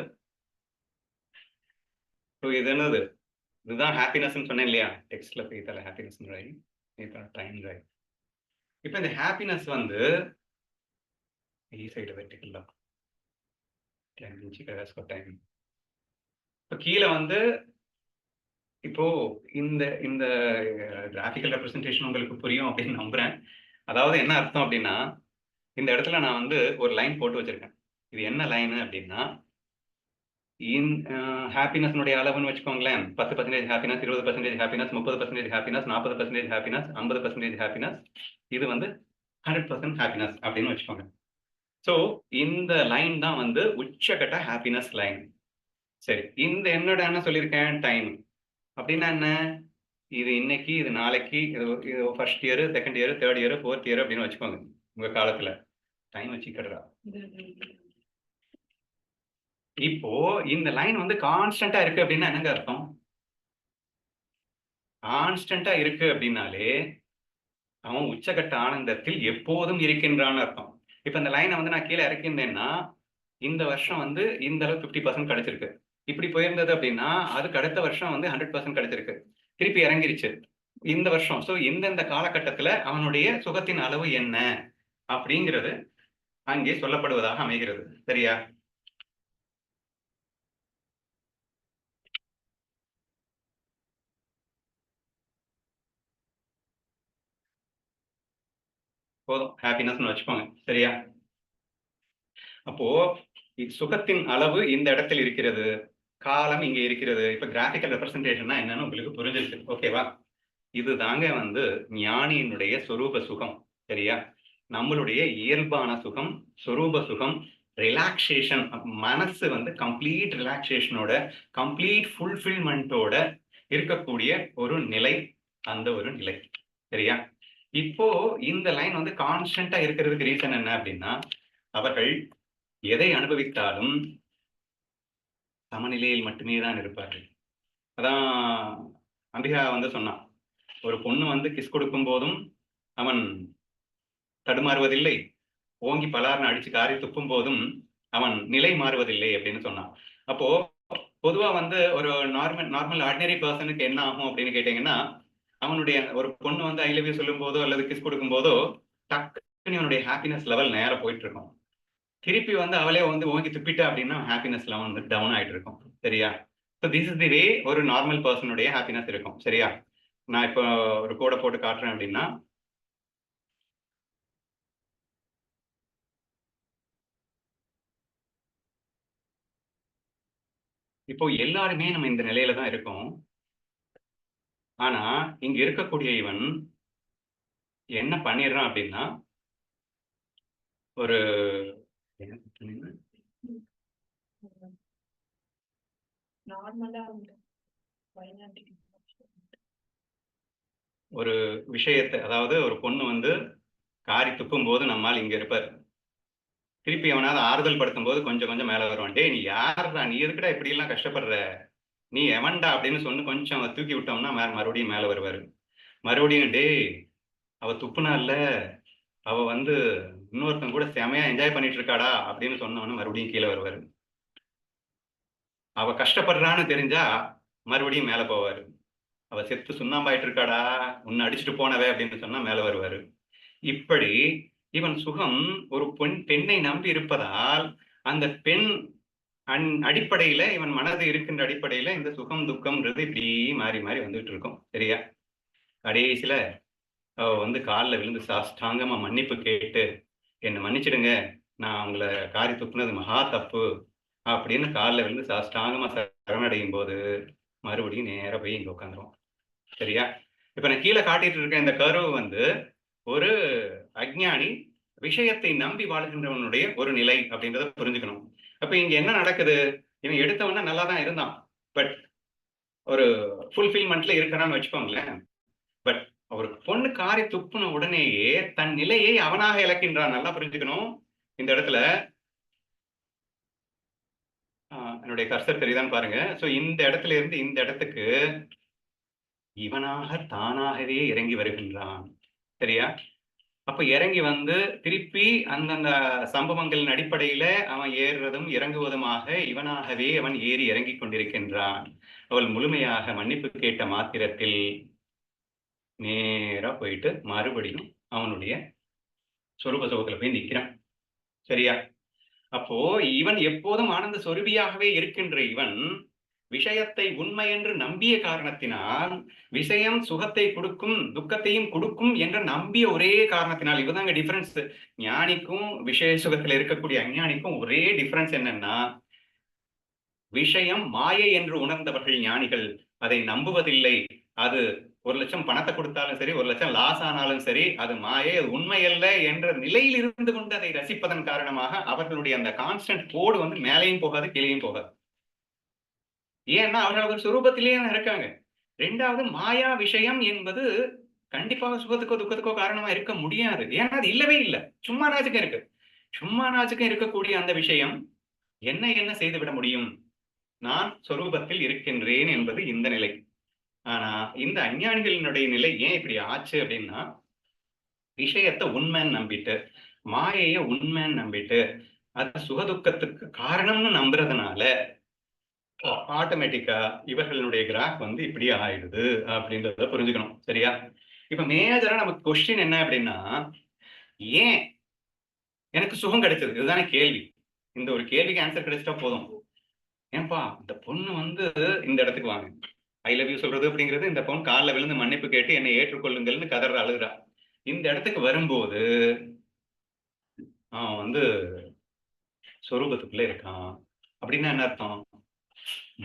இது என்னது? இதுதான் ஹாப்பினஸ்ன்னு சொன்னேன் இல்லையா? டெக்ஸ்ட்ல போய் தர ஹாப்பினஸ் டைம் ரைட். இப்போ இந்த ஹாப்பினஸ் வந்து சைடு வெர்டிக்கல் தான். டைம். இப்போ கீழே வந்து இப்போ இந்த இந்த கிராஃபிக்கல் ரெப்ரசன்டேஷன் உங்களுக்கு புரியும் அப்படின்னு நம்புறேன். அதாவது என்ன அர்த்தம் அப்படின்னா, இந்த இடத்துல நான் வந்து ஒரு லைன் போட்டு வச்சிருக்கேன். இது என்ன லைன் அப்படின்னா, ஹாப்பினஸ்னுடைய அளவுன்னு வச்சுக்கோங்களேன். 10% happiness, 20% happiness, 30% happiness, 40% happiness, 50% happiness. இது வந்து 100% ஹாப்பினஸ் அப்படின்னு வச்சுக்கோங்க. ஸோ இந்த லைன் தான் வந்து உச்சகட்ட ஹாப்பினஸ் லைன். சரி, இந்த என்னோட என்ன சொல்லியிருக்கேன்? டைம். அப்படின்னா என்ன? இது இன்னைக்கு, இது நாளைக்கு, இது first year, second year, third year, fourth year அப்படின்னு வச்சுக்கோங்க. உங்க காலத்துல டைம் வச்சுக்கிறதா. இப்போ இந்த லைன் வந்து கான்ஸ்டன்டா இருக்கு அப்படின்னா என்னங்க அர்த்தம்? கான்ஸ்டன்டா இருக்கு அப்படின்னாலே அவன் உச்சகட்ட ஆனந்தத்தில் எப்போதும் இருக்கின்றான்னு அர்த்தம். இப்ப இந்த லைனை வந்து நான் கீழே இறக்கியிருந்தேன்னா, இந்த வருஷம் வந்து இந்த அளவு 50% கிடைச்சிருக்கு. இப்படி போயிருந்தது அப்படின்னா அதுக்கு அடுத்த வருஷம் வந்து 100% கிடைச்சிருக்கு. திருப்பி இறங்கிருச்சு இந்த வருஷம். ஸோ இந்தந்த காலகட்டத்துல அவனுடைய சுகத்தின் அளவு என்ன அப்படிங்கிறது அங்கே சொல்லப்படுவதாக அமைகிறது. சரியா? போதும், ஹாப்பினஸ்னு வச்சுக்கோங்க. சரியா? அப்போ சுகத்தின் அளவு இந்த இடத்தில் இருக்கிறது, காலம் இங்க இருக்கிறது. இப்ப கிராபிக்கல் ரெப்ரசன்டேஷன்னா என்னன்னு உங்களுக்கு புரிஞ்சிருக்கு. ஓகேவா? இது தாங்க வந்து ஞானியினுடைய சொரூப சுகம். சரியா? நம்மளுடைய இயல்பான சுகம், சொரூப சுகம், ரிலாக்ஸேஷன். மனசு வந்து கம்ப்ளீட் ரிலாக்ஸேஷனோட, கம்ப்ளீட் ஃபுல்ஃபில்மெண்டோட இருக்கக்கூடிய ஒரு நிலை, அந்த ஒரு நிலை. சரியா? இப்போ இந்த லைன் வந்து கான்ஸ்டன்டா இருக்கிறதுக்கு ரீசன் என்ன அப்படின்னா, அவர்கள் எதை அனுபவித்தாலும் சமநிலையில் மட்டுமே தான் இருப்பார்கள். அதான் அம்பிகா வந்து சொன்னான். ஒரு பொண்ணு வந்து கிஸ் கொடுக்கும் போதும் அவன் தடுமாறுவதில்லை, ஓங்கி பலார்னு அடிச்சு காரி துப்பும் போதும் அவன் நிலை மாறுவதில்லை அப்படின்னு சொன்னான். அப்போ பொதுவா வந்து ஒரு நார்மல் ஆர்டினரி பர்சனுக்கு என்ன ஆகும் அப்படின்னு கேட்டீங்கன்னா, அவனுடைய ஒரு பொண்ணு வந்து ஐ லவ் யூ சொல்லும் போதோ அல்லது கிஸ் கொடுக்கும் போதோ டக்குன்னு அவனுடைய ஹாப்பினஸ் லெவல் நேரா போயிட்டு இருக்கும். திருப்பி வந்து அவளே வந்து ஓங்கி துப்பிட்டா அப்படின்னா ஹாப்பினஸ் லெவல் வந்து டவுன் ஆயிட்டு இருக்கும். சரியா? ஸோ திஸ் இஸ் தி வே ஒரு நார்மல் பர்சனுடைய ஹாப்பினஸ் இருக்கும். சரியா? நான் இப்போ ஒரு கோடை போட்டு காட்டுறேன் அப்படின்னா, இப்போ எல்லாருமே நம்ம இந்த நிலையில தான் இருக்கோம். ஆனா இங்க இருக்கக்கூடிய இவன் என்ன பண்ணிடுறான் அப்படின்னா, ஒரு ஒரு விஷயத்தை, அதாவது ஒரு பொண்ணு வந்து காரி துப்பும் போது நம்மால் இங்க இருப்பார். திருப்பி அவனாவது ஆறுதல் படுத்தும் போது கொஞ்சம் கொஞ்சம் மேல வருவான். டேய், நீ யாருடா? நீ எதுக்குடா இப்படி எல்லாம் கஷ்டப்படுற? நீ எவன்டா அப்படின்னு சொன்னு கொஞ்சம் தூக்கி விட்டோம்னா மறுபடியும் மேல வருவாரு. மறுபடியும் டேய், அவ துப்புனா இல்ல, அவ வந்து இன்னொருத்தன் கூட செமையா என்ஜாய் பண்ணிட்டு இருக்காடா அப்படின்னு சொன்னவன மறுபடியும் கீழே வருவாரு. அவ கஷ்டப்படுறான்னு தெரிஞ்சா மறுபடியும் மேல போவாரு. அவ செத்து சுண்ணாம்பாயிட்டு இருக்காடா, உன்னை அடிச்சுட்டு போனவே அப்படின்னு சொன்னா மேல வருவாரு. இப்படி இவன் சுகம் ஒரு பெண்ணை நம்பி இருப்பதால் அந்த பெண் அடிப்படையில இவன் மனது இருக்கின்ற அடிப்படையில இந்த சுகம் துக்கம்ன்றது இப்படி மாறி மாறி வந்துட்டு இருக்கும். சரியா? கடைசியில அவ வந்து காலில் விழுந்து சாஷ்டாங்கமா மன்னிப்பு கேட்டு, என்னை மன்னிச்சிடுங்க, நான் உங்களை காரி துப்புனது மகா தப்பு அப்படின்னு காலில் விழுந்து சாஷ்டாங்கமா சரணடையும் போது மறுபடியும் நேர போய் இங்க உட்காந்துரும். சரியா? இப்ப நான் கீழே காட்டிட்டு இருக்க இந்த கர்வ் வந்து ஒரு அஞ்ஞானி விஷயத்தை நம்பி வாழ்கின்றவனுடைய ஒரு நிலை அப்படின்றத புரிஞ்சுக்கணும். அப்ப இங்க என்ன நடக்குது? இவன் எடுத்தவன நல்லா தான் இருந்தான். பட் ஒரு ஃபுல்ஃபில்மெண்ட்ல இருக்கிறான்னு வச்சுக்கோங்களேன். பட் ஒரு பொண்ணு காரி துப்புன உடனேயே தன் நிலையை அவனாக இழக்கின்றான். நல்லா புரிஞ்சுக்கணும். இந்த இடத்துல என்னுடைய கர்சர் தெரியுதான்னு பாருங்க. சோ இந்த இடத்துல இருந்து இந்த இடத்துக்கு இவனாக தானாகவே இறங்கி வருகின்றான். சரியா? அப்ப இறங்கி வந்து திருப்பி அந்தந்த சம்பவங்களின் அடிப்படையில அவன் ஏறுறதும் இறங்குவதுமாக இவனாகவே அவன் ஏறி இறங்கிக் கொண்டிருக்கின்றான். அவள் முழுமையாக மன்னிப்பு கேட்ட மாத்திரத்தில் நேரா போயிட்டு மறுபடியும் அவனுடைய சொரூப சுகத்துல போய் நிக்கிறான். சரியா? அப்போ இவன் எப்போதும் ஆனந்த சொருபியாகவே இருக்கின்ற இவன் விஷயத்தை உண்மை என்று நம்பிய காரணத்தினால், விஷயம் சுகத்தை கொடுக்கும் துக்கத்தையும் கொடுக்கும் என்று நம்பிய ஒரே காரணத்தினால், இதுதாங்க டிஃபரன்ஸ். ஞானிக்கும் விஷய சுகத்தில் இருக்கக்கூடிய அஞ்ஞானிக்கும் ஒரே டிஃபரன்ஸ் என்னன்னா, விஷயம் மாயை என்று உணர்ந்தவர்கள் ஞானிகள் அதை நம்புவதில்லை. அது 1,00,000 பணத்தை கொடுத்தாலும் சரி, 1,00,000 லாஸ் ஆனாலும் சரி, அது மாயை, அது உண்மையல்ல என்ற நிலையில் இருந்து கொண்டு அதை ரசிப்பதன் காரணமாக அவர்களுடைய அந்த கான்ஸ்டன்ட் கோடு வந்து மேலேயும் போகாது, கீழேயும் போகாது. ஏன்னா அவர்கள் ஒரு சுரூபத்திலேயே இருக்காங்க. 2வது மாயா விஷயம் என்பது கண்டிப்பாக சுகத்துக்கோ, துக்கத்துக்கோ காரணமா இருக்க முடியாது. ஏன்னா அது இல்லவே இல்ல. சும்மா நாச்சுக்கும் இருக்கு. சும்மா நாச்சுக்கும் இருக்கக்கூடிய அந்த விஷயம் என்ன செய்துவிட முடியும்? நான் சொரூபத்தில் இருக்கின்றேன் என்பது இந்த நிலை. ஆனா இந்த அஞ்ஞானிகளினுடைய நிலை ஏன் இப்படி ஆச்சு அப்படின்னா, விஷயத்த உண்மைன்னு நம்பிட்டு, மாயைய உண்மைன்னு நம்பிட்டு, அது சுகதுக்கத்துக்கு காரணம்னு நம்புறதுனால ஆட்டோமேட்டிக்கா இவர்களுடைய கிராஃப் வந்து இப்படி ஆயிடுது அப்படின்றத புரிஞ்சுக்கணும். சரியா? இப்ப மேஜரா நமக்கு கொஸ்டின் என்ன அப்படின்னா, ஏன் எனக்கு சுகம் கிடைச்சது? இதுதானே கேள்வி. இந்த ஒரு கேள்விக்கு ஆன்சர் கிடைச்சிட்டா போதும். ஏன்பா இந்த பொண்ணு வந்து இந்த இடத்துக்கு வாங்க. ஐ லவ் யூ சொல்றது அப்படிங்கிறது இந்த பொண்ணு கால்ல விழுந்து மன்னிப்பு கேட்டு என்னை ஏற்றுக்கொள்ளுங்கள்னு கதற அழுகுறா. இந்த இடத்துக்கு வரும்போது அவன் வந்து சொரூபத்துக்குள்ள இருக்கான். அப்படின்னா என்ன அர்த்தம்?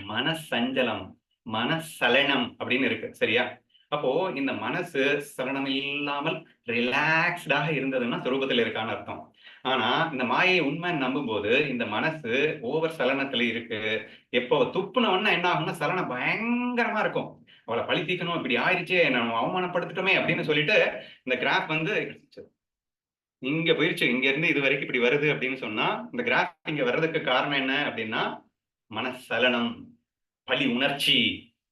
மனசஞ்சலம், மனசலனம் அப்படின்னு இருக்கு. சரியா? அப்போ இந்த மனசு சலனம் இல்லாமல் ரிலாக்ஸ்டாக இருந்ததுன்னா சொரூபத்தில் இருக்கான்னு அர்த்தம். ஆனா இந்த மாயை உண்மைன்னு நம்பும்போது இந்த மனசு ஓவர் சலனத்துல இருக்கு. எப்போ துப்புனவொன்னே என்ன ஆகும்னா சலனம் பயங்கரமா இருக்கும். அவளை பழி தீர்க்கணும், இப்படி ஆயிடுச்சே, நம்ம அவமானப்படுத்திட்டோமே அப்படின்னு சொல்லிட்டு இந்த கிராஃப் வந்து இங்க போயிருச்சு. இங்க இருந்து இது வரைக்கும் இப்படி வருது அப்படின்னு சொன்னா இந்த கிராஃப் இங்க வர்றதுக்கு காரணம் என்ன அப்படின்னா மனசலனம், பழி உணர்ச்சி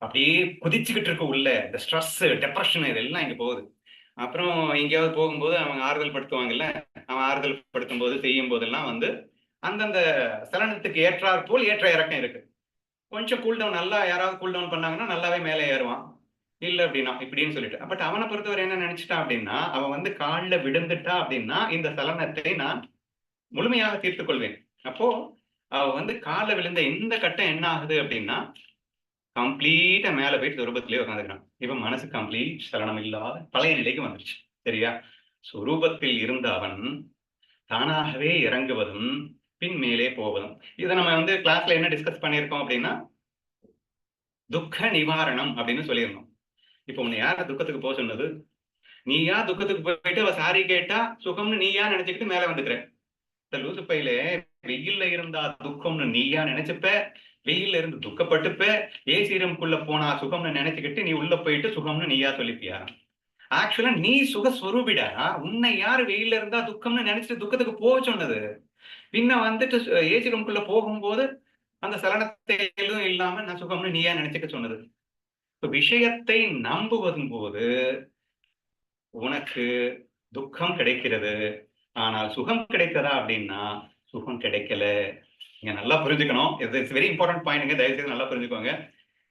அப்படியே குதிச்சுக்கிட்டு இருக்கு உள்ள. இந்த ஸ்ட்ரெஸ், டிப்ரஷன் இதெல்லாம் இங்க போகுது. அப்புறம் எங்கேயாவது போகும்போது அவங்க ஆறுதல் படுத்துவாங்கல்ல. அவன் ஆறுதல் படுத்தும் போது செய்யும் போதெல்லாம் வந்து அந்தந்த சலனத்துக்கு ஏற்றாற் போல் ஏற்ற இறக்கம் இருக்கு. கொஞ்சம் கூல் டவுன் நல்லா யாராவது கூல் டவுன் பண்ணாங்கன்னா நல்லாவே மேலே ஏறுவான். இல்ல அப்படின்னா இப்படின்னு சொல்லிட்டு. பட் அவனை பொறுத்தவரை என்ன நினைச்சிட்டான் அப்படின்னா, அவன் வந்து கால்ல விழுந்துட்டா அப்படின்னா இந்த சலனத்தை நான் முழுமையாக தீர்த்துக் கொள்வேன். அப்போ அவ வந்து கால்ல விழுந்த இந்த கட்டம் என்ன ஆகுது அப்படின்னா கம்ப்ளீட்டா மேல போயிட்டு சொரூபத்திலேயே உட்காந்துக்கிறான். இப்ப மனசு கம்ப்ளீட் சலனம் இல்லாத பழைய நிலைக்கு வந்துருச்சு. சரியா? சொரூபத்தில் இருந்த அவன் தானாகவே இறங்குவதும், பின் மேலே போவதும். இத நம்ம வந்து கிளாஸ்ல என்ன டிஸ்கஸ் பண்ணியிருக்கோம் அப்படின்னா, துக்க நிவாரணம் அப்படின்னு சொல்லியிருந்தோம். இப்ப உன்னை யார் துக்கத்துக்கு சொன்னது? நீயா துக்கத்துக்கு போயிட்டு அவ சாரி கேட்டா சுகம்னு நீயா நினைச்சுக்கிட்டு மேல வந்துக்கிற. இந்த லூசு பையில வெயில்ல இருந்தா துக்கம்னு நீயா நினைச்சுப்ப, வெயில்ல இருந்து துக்கப்பட்டுப்ப, ஏசி ரூம்குள்ள போனா சுகம்னு நினைச்சுக்கிட்டு நீ உள்ள போயிட்டு சுகம்னு நீயா சொல்லிப்பியா? ஆக்சுவலா நீ சுகஸ்வரூபிடா. உன்னை யாரு வெயில்ல இருந்தா துக்கம்னு நினைச்சிட்டு துக்கத்துக்கு சொன்னது? பின்ன வந்துட்டு ஏசி ரூம்குள்ள போகும்போது அந்த சலனத்தை எதுவும் இல்லாம நான் சுகம்னு நீயா நினைச்சுக்க சொன்னது. இப்ப விஷயத்தை நம்புவதும் போது உனக்கு துக்கம் கிடைக்கிறது. ஆனால் சுகம் கிடைத்ததா அப்படின்னா சுகம் கிடைக்கல. நீங்க நல்லா புரிஞ்சுக்கணும். இட்ஸ் வெரி இம்பார்ட்டன்ட் பாயிண்ட்ங்க. தயவு செய்து நல்லா புரிஞ்சுக்கோங்க.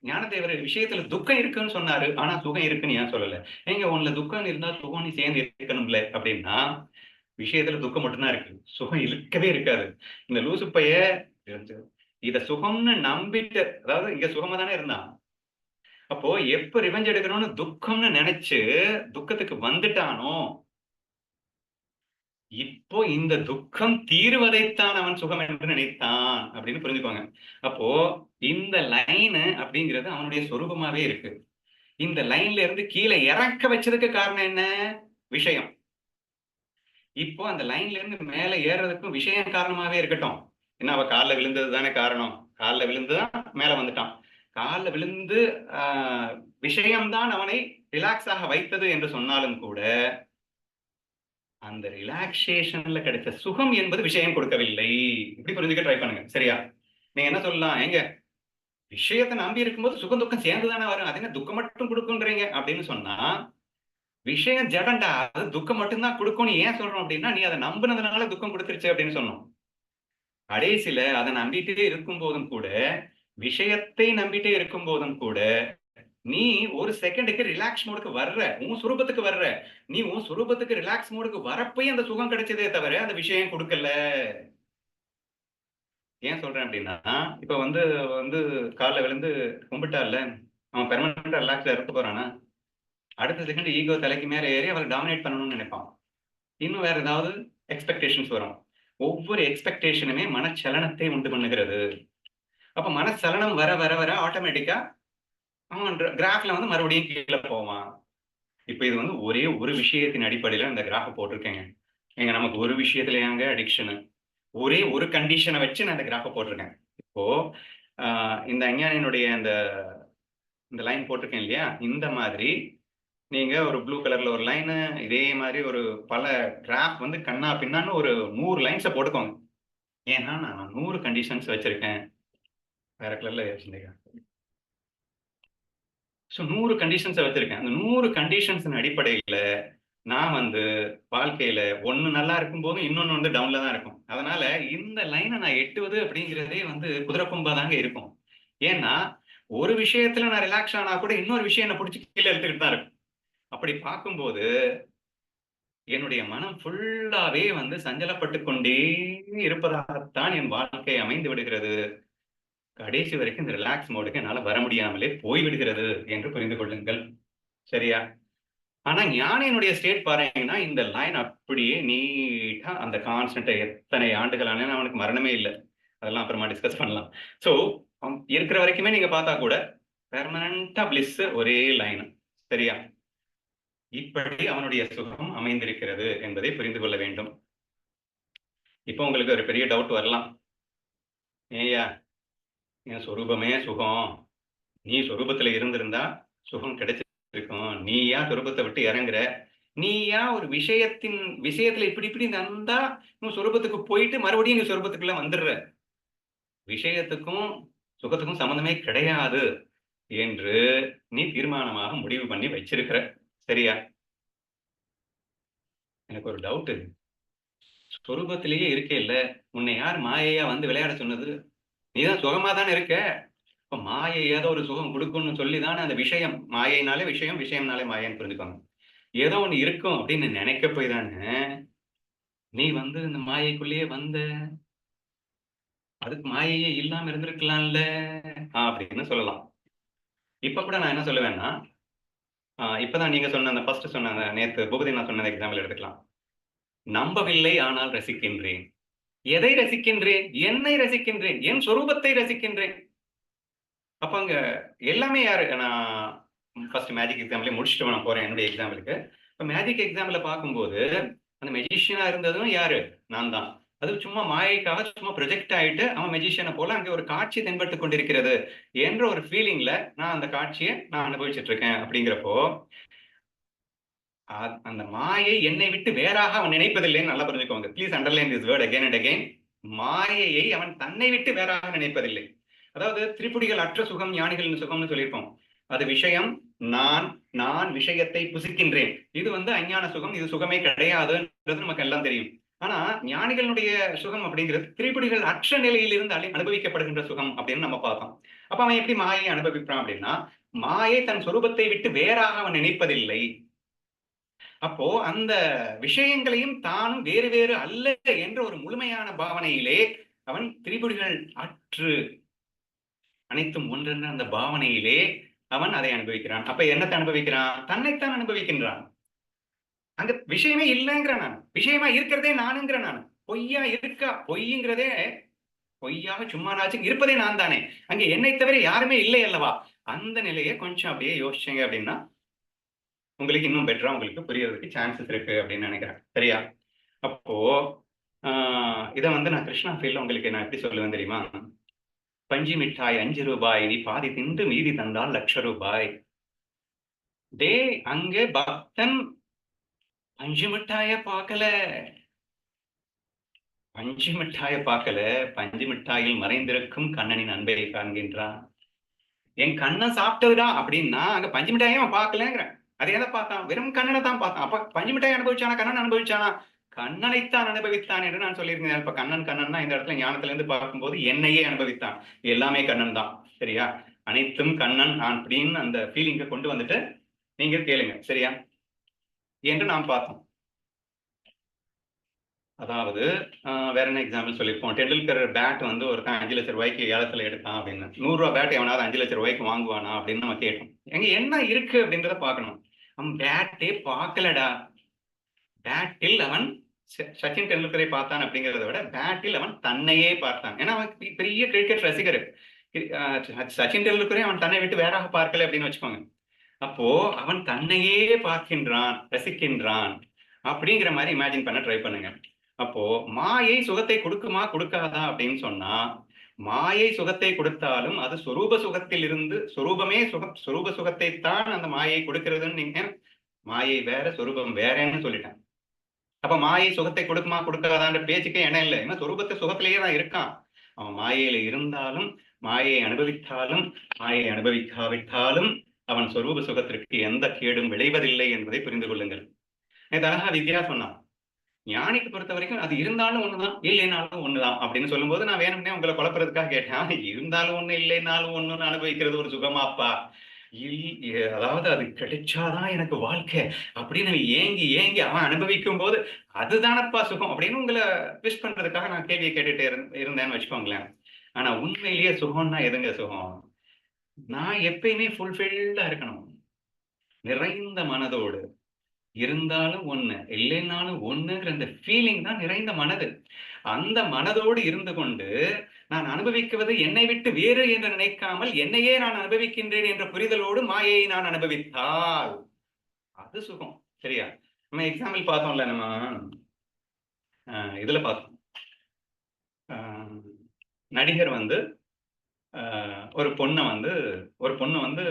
ஞானதேவர் விஷயத்துல துக்கம் இருக்குன்னு சொன்னாரு. ஆனா சுகம் இருக்குன்னு ஏன் சொல்லல? ஏங்க உன்ல துக்கம் இருந்தா சுகம் நீ சேர்ந்து இருக்கணும்ல அப்படின்னா, விஷயத்துல துக்கம் மட்டும் தான் இருக்கு. சுகம் இருக்கவே இருக்காது. இந்த லூசு பைய இத சுகம்னு நம்பிட்டு அதாவது இங்க சுகமா தானே இருந்தான். அப்போ எப்ப ரிவெஞ்ச் எடுக்கணும்னு துக்கம்னு நினைச்சு துக்கத்துக்கு வந்துட்டானோ, இப்போ இந்த துக்கம் தீருவதைத்தான் அவன் சுகம் என்று நினைத்தான் அப்படின்னு புரிஞ்சுக்கோங்க. அப்போ இந்த லைன் அப்படிங்கிறது அவனுடைய சொரூபமாவே இருக்கு. இந்த லைன்ல இருந்து கீழே இறக்க வச்சதுக்கு காரணம் என்ன? விஷயம். இப்போ அந்த லைன்ல இருந்து மேல ஏறதுக்கும் விஷயம் காரணமாவே இருக்கட்டும். என்ன, அவ கால்ல விழுந்தது தானே காரணம். கால்ல விழுந்துதான் மேல வந்துட்டான். கால்ல விழுந்து விஷயம்தான் அவனை ரிலாக்ஸ் ஆக வைத்தது என்று சொன்னாலும் கூட, அந்த ரிலாக்ஸேஷன்ல கிடைத்த சுகம் என்பது விஷயம் கொடுக்கவில்லை. இப்படி புரிஞ்சுக்க ட்ரை பண்ணுங்க. சரியா? நீங்க என்ன சொல்லலாம், ஏங்க விஷயத்தை நம்பி இருக்கும்போது சுகம் துக்கம் சேர்ந்துதானே வரும், அது என்ன துக்கம் மட்டும் கொடுக்குன்றீங்க அப்படின்னு சொன்னா, விஷயம் ஜடண்டா, அது துக்கம் மட்டும்தான் கொடுக்கும்னு ஏன் சொல்றோம் அப்படின்னா, நீ அதை நம்புனதுனால துக்கம் கொடுத்துருச்சு அப்படின்னு சொன்னோம். கடைசியில அதை நம்பிட்டே இருக்கும் போதும் கூட, விஷயத்தை நம்பிட்டே இருக்கும் போதும் கூட, நீ ஒரு செகண்டுக்கு ரிலாக்ஸ் மோடுக்கு வர்ற, உன் சுரூபத்துக்கு வர்ற. நீ உன் சுரூபத்துக்கு ரிலாக்ஸ் மோடுக்கு வரப்போய் அந்த சுகம் கிடைச்சதே தவிர அந்த விஷயம் கொடுக்கல. ஏன் சொல்றேன் அப்படின்னா, இப்ப வந்து வந்து கால்ல விழுந்து கும்பிட்டான்ல, அவன் பெர்மனன்ட்டா ரிலாக்ஸ்ல இருக்க போறானா? அடுத்த செகண்ட் ஈகோ தலைக்கு மேல ஏறி அவளை டாமினேட் பண்ணணும்னு நினைப்பான். இன்னும் வேற ஏதாவது எக்ஸ்பெக்டேஷன்ஸ் வரும். ஒவ்வொரு எக்ஸ்பெக்டேஷனுமே மனச்சலனத்தை உண்டு பண்ணுகிறது. அப்ப மனச்சலனம் வர வர வர ஆட்டோமேட்டிக்கா அவன் கிராஃப்ல வந்து மறுபடியும் கீழ போவான். இப்ப இது வந்து ஒரே ஒரு விஷயத்தின் அடிப்படையில இந்த கிராஃப் போட்டிருக்கேங்க. ஏங்க நமக்கு ஒரு விஷயத்துலயாங்க அடிக்ஷனு. ஒரே ஒரு கண்டிஷன வச்சு நான் இந்த கிராஃப் போட்டிருக்கேன். இப்போ அ இந்த அஞ்ஞானியினுடைய இந்த லைன் போட்டிருக்கேன் இல்லையா? இந்த மாதிரி நீங்க ஒரு ப்ளூ கலர்ல ஒரு லைனு, இதே மாரி ஒரு பல கிராஃப் வந்து கன்னா பின்னான்னு ஒரு 100 லைன்ஸ போட்டுக்கோங்க. ஏன்னா நான் 100 கண்டிஷன்ஸ் வச்சிருக்கேன். வேற கலர்ல வச்சிருந்தேன். ஸோ 100 கண்டிஷன்ஸ வச்சிருக்கேன். அந்த 100 கண்டிஷன்ஸின் அடிப்படையில நான் வந்து வாழ்க்கையில ஒண்ணு நல்லா இருக்கும்போதும், இன்னொன்னு வந்து டவுன்ல தான் இருக்கும். அதனால இந்த லைன நான் எட்டுவது அப்படிங்கிறதே வந்து குதிரை கொம்பா தாங்க இருக்கும். ஏன்னா, ஒரு விஷயத்துல நான் ரிலாக்ஸ் ஆனா கூட இன்னொரு விஷயம் என்ன புடிச்சு கீழ இழுத்துக்கிட்டு தான் இருக்கும். அப்படி பார்க்கும்போது, என்னுடைய மனம் ஃபுல்லாவே வந்து சஞ்சலப்பட்டுக் கொண்டே இருப்பதாகத்தான் என் வாழ்க்கை அமைந்து விடுகிறது. கடைசி வரைக்கும் இந்த ரிலாக்ஸ் மோடுக்கு என்னால வர முடியாமலே போய்விடுகிறது என்று புரிந்து கொள்ளுங்கள். சரியா? ஆனா ஞானியினுடைய ஸ்டேட் பாருங்கன்னா, இந்த லைன் அப்படியே நீட்டா அந்த கான்ஸ்டன்ட்ட எத்தனை ஆண்டுகள் ஆனாலும் அவனுக்கு மரணமே இல்ல. அதெல்லாம் அப்புறமா டிஸ்கஸ் பண்ணலாம். ஸோ, இருக்கிற வரைக்குமே நீங்க பார்த்தா கூட, பெர்மனன்ட்டா பிளிஸ் ஒரே லைன். சரியா? இப்படி அவனுடைய சுகம் அமைந்திருக்கிறது என்பதை புரிந்து கொள்ள வேண்டும். இப்போ உங்களுக்கு ஒரு பெரிய டவுட் வரலாம். ஏய்யா! என் சொரூபமே சுகம். நீ சொரூபத்துல இருந்திருந்தா சுகம் கிடைச்சிருக்கும். நீ ஏன் சொரூபத்த விட்டு இறங்குற? நீ ஏன் ஒரு விஷயத்துல இப்படி இப்படி நடந்தா உன் சொரூபத்துக்கு போயிட்டு மறுபடியும் நீ சொரூபத்துக்குள்ள வந்துடுற. விஷயத்துக்கும் சுகத்துக்கும் சம்மந்தமே கிடையாது என்று நீ தீர்மானமாக முடிவு பண்ணி வச்சிருக்கிற. சரியா? எனக்கு ஒரு டவுட்டு. சொரூபத்திலேயே இருக்கேல்ல. உன்னை யார் மாயையா வந்து விளையாட சொன்னது? நீ தான் சுகமா தானே இருக்க. இப்ப மாயை ஏதோ ஒரு சுகம் குடுக்கும்னு சொல்லி தானே அந்த விஷயம், மாயைனாலே விஷயம், விஷயம்னாலே மாயைன்னு புரிஞ்சுக்கோங்க. ஏதோ ஒண்ணு இருக்கும் அப்படின்னு நினைக்க போய் தானே, நீ வந்து இந்த மாயைக்குள்ளேயே வந்த. அதுக்கு மாயையே இல்லாம இருந்திருக்கலாம்ல, அப்படின்னு சொல்லலாம். இப்ப கூட நான் என்ன சொல்லுவேன்னா, இப்ப தான் நீங்க சொன்ன அந்த ஃபர்ஸ்ட் சொன்ன அந்த நேத்து பூபதி நான் சொன்ன எக்ஸாம்பிள் எடுத்துக்கலாம். நம்பவில்லை ஆனால் ரசிக்கின்றேன். எதை ரசிக்கின்றேன்? என்னை ரசிக்கின்றேன். என் சொரூபத்தை ரசிக்கின்றேன். அப்ப அங்க எல்லாமே யாரு? நான் ஃபர்ஸ்ட் மேஜிக் எக்ஸாம்பிளே முடிச்சுட்டு நான் போறேன் என்னுடைய எக்ஸாம்பிளுக்கு. இப்ப மேஜிக் எக்ஸாம்பிள்ல பார்க்கும்போது, அந்த மெஜிஷியனா இருந்ததும் யாரு? நான் தான். அது சும்மா மாயைக்காக சும்மா ப்ரொஜெக்ட் ஆயிட்டு, அவன் மெஜிஷியன போல அங்கே ஒரு காட்சி தென்பட்டுக் கொண்டிருக்கிறது என்ற ஒரு ஃபீலிங்ல நான் அந்த காட்சிய நான் அனுபவிச்சுட்டு இருக்கேன் அப்படிங்கிறப்போ, அந்த மாயை என்னை விட்டு வேறாக அவன் நினைப்பதில்லைன்னு நல்லா புரிஞ்சுக்கோங்க. Please underline this word again and again. மாயையை அவன் தன்னை விட்டு வேறாக நினைப்பதில்லை. அதாவது திரிபுடிகள் அற்ற சுகம் ஞானிகளின் சுகம்னு சொல்லியிருப்போம். அது விஷயம், நான், நான் விஷயத்தை புசிக்கின்றேன். இது வந்து அஞ்ஞான சுகம். இது சுகமே கிடையாதுன்றது நமக்கு எல்லாம் தெரியும். ஆனா ஞானிகளுடைய சுகம் அப்படிங்கிறது திரிபுடிகள் அற்ற நிலையில் இருந்து அனுபவிக்கப்படுகின்ற சுகம் அப்படின்னு நம்ம பார்த்தோம். அப்ப அவன் எப்படி மாயை அனுபவிப்பான் அப்படின்னா, மாயை தன் சொரூபத்தை விட்டு வேறாக அவன் நினைப்பதில்லை. அப்போ அந்த விஷயங்களையும் தானும் வேறு வேறு அல்ல என்ற ஒரு முழுமையான பாவனையிலே அவன் திரிபுடிகள் அற்று அனைத்தும் ஒன்றென்ற அந்த பாவனையிலே அவன் அதை அனுபவிக்கிறான். அப்ப என்னத்தை அனுபவிக்கிறான்? தன்னைத்தான் அனுபவிக்கின்றான். அங்க விஷயமே இல்லைங்கிற நான். விஷயமா இருக்கிறதே நானுங்கிற நான். பொய்யா இருக்கா? பொய்ங்கிறதே பொய்யாக சும்மா நாச்சும் இருப்பதே நான் தானே. அங்கே என்னை தவிர யாருமே இல்லை அல்லவா? அந்த நிலையை கொஞ்சம் அப்படியே யோசிச்சீங்க அப்படின்னா உங்களுக்கு இன்னும் பெட்டரா உங்களுக்கு புரியறதுக்கு சான்சஸ் இருக்கு அப்படின்னு நினைக்கிறேன். சரியா? அப்போ இதை வந்து நான் கிருஷ்ணா ஃபீல்ல உங்களுக்கு நான் எப்படி சொல்லுவேன் தெரியுமா? பஞ்சு மிட்டாய் ₹5 நீ பாதி தின்று மீதி தந்தால் ₹1,00,000. டே அங்கே பக்தன் பஞ்சு மிட்டாய பார்க்கல, பஞ்சு மிட்டாய பார்க்கல, பஞ்சு மிட்டாயில் மறைந்திருக்கும் கண்ணனின் அன்பை காண்கின்றான். என் கண்ணன் சாப்பிட்டதுடா அப்படின்னா அங்க பஞ்சு மிட்டாயே அவன் பார்க்கலங்கிறேன். அதை எதை பார்த்தான்? வெறும் கண்ணனை தான் பார்த்தான். அப்ப பஞ்சு மிட்டாய் அனுபவிச்சானா, கண்ணன் அனுபவிச்சானா? கண்ணனைத்தான் அனுபவித்தான் என்று நான் சொல்லியிருந்தேன். இப்ப கண்ணன் கண்ணன்னா இந்த இடத்துல ஞானத்துல இருந்து பார்க்கும்போது என்னையே அனுபவித்தான். எல்லாமே கண்ணன் தான். சரியா? அனைத்தும் கண்ணன் அப்படின்னு அந்த ஃபீலிங்க கொண்டு வந்துட்டு நீங்க கேளுங்க. சரியா? என்று நாம் பார்த்தோம். அதாவது வேற என்ன எக்ஸாம்பிள் சொல்லியிருப்போம்? டெண்டுல்கர் பேட் வந்து ஒருத்தன் ₹5,00,000 ஏலத்துல எடுத்தான் அப்படின்னு. ₹100 பேட் எவனாவது ₹5,00,000 வாங்குவானா அப்படின்னு நம்ம கேட்டோம். எங்க என்ன இருக்கு அப்படின்றத பார்க்கணும். அவன் பேட்டே பார்க்கலடா. பேட்டில் அவன் சச்சின் டெண்டுல்கரை பார்த்தான் அப்படிங்கிறத விட பேட்டில் அவன் தன்னையே பார்த்தான். ஏன்னா அவன் பெரிய கிரிக்கெட் ரசிகர். சச்சின் டெண்டுல்கரை அவன் தன்னை விட்டு வேறாக பார்க்கல அப்படின்னு வச்சுக்கோங்க. அப்போ அவன் தன்னையே பார்க்கின்றான், ரசிக்கின்றான் அப்படிங்கிற மாதிரி இமேஜின் பண்ண ட்ரை பண்ணுங்க. அப்போ மாயை சுகத்தை கொடுக்குமா கொடுக்காதா அப்படின்னு சொன்னா, மாயை சுகத்தை கொடுத்தாலும் அது சொரூப சுகத்தில் இருந்து சொரூபமே சொரூப சுகத்தை தான் அந்த மாயை கொடுக்கிறதுன்னு நீங்க மாயை வேற சொரூபம் வேறன்னு சொல்லிட்டேன். அப்ப மாயை சுகத்தை கொடுக்குமா கொடுக்காதான்ற பேச்சுக்கே இடம் இல்லை. ஏன்னா சொரூபத்தை சுகத்திலேயே தான் இருக்கான். அவன் மாயையில இருந்தாலும் மாயை அனுபவித்தாலும் மாயை அனுபவிக்காவிட்டாலும் அவன் சொரூப சுகத்திற்கு எந்த கேடும் விளைவதில்லை என்பதை புரிந்து கொள்ளுங்கள். அழகா வித்யா சொன்னான், ஞானிக்கு பொறுத்த வரைக்கும் அது இருந்தாலும் ஒண்ணுதான் இல்லைனாலும் ஒண்ணுதான் அப்படின்னு சொல்லும்போது நான் வேணும்னே உங்களை குழப்பறதுக்காக கேட்டேன். இருந்தாலும் ஒண்ணு இல்லைனாலும் ஒண்ணுன்னு அனுபவிக்கிறது ஒரு சுகமாப்பா? அதாவது அது கிடைச்சாதான் எனக்கு வாழ்க்கை அப்படின்னு ஏங்கி ஏங்கி அவன் அனுபவிக்கும் போது அதுதானப்பா சுகம் அப்படின்னு உங்களை ட்விஸ்ட் பண்றதுக்காக நான் கேள்வியை கேட்டுட்டே இருந்தேன்னு வச்சுக்கோங்களேன். ஆனா உண்மையிலேயே சுகம்னா எதுங்க சுகம்? நான் எப்பயுமே ஃபுல்ஃபில்டா இருக்கணும், நிறைந்த மனதோடு. இருந்தாலும் ஒண்ணு இல்லைன்னாலும் ஒண்ணுங்கிற அந்த ஃபீலிங் தான் நிறைந்த மனது. அந்த மனதோடு இருந்து கொண்டு நான் அனுபவிக்குவது என்னை விட்டு வேறு என்று நினைக்காமல் என்னையே நான் அனுபவிக்கின்றேன் என்ற புரிதலோடு மாயையை நான் அனுபவித்தால் அது சுகம். சரியா? நம்ம எக்ஸாம்பிள் பார்த்தோம்ல, நம்ம இதுல பார்த்தோம். நடிகர் வந்து ஒரு பொண்ணு வந்து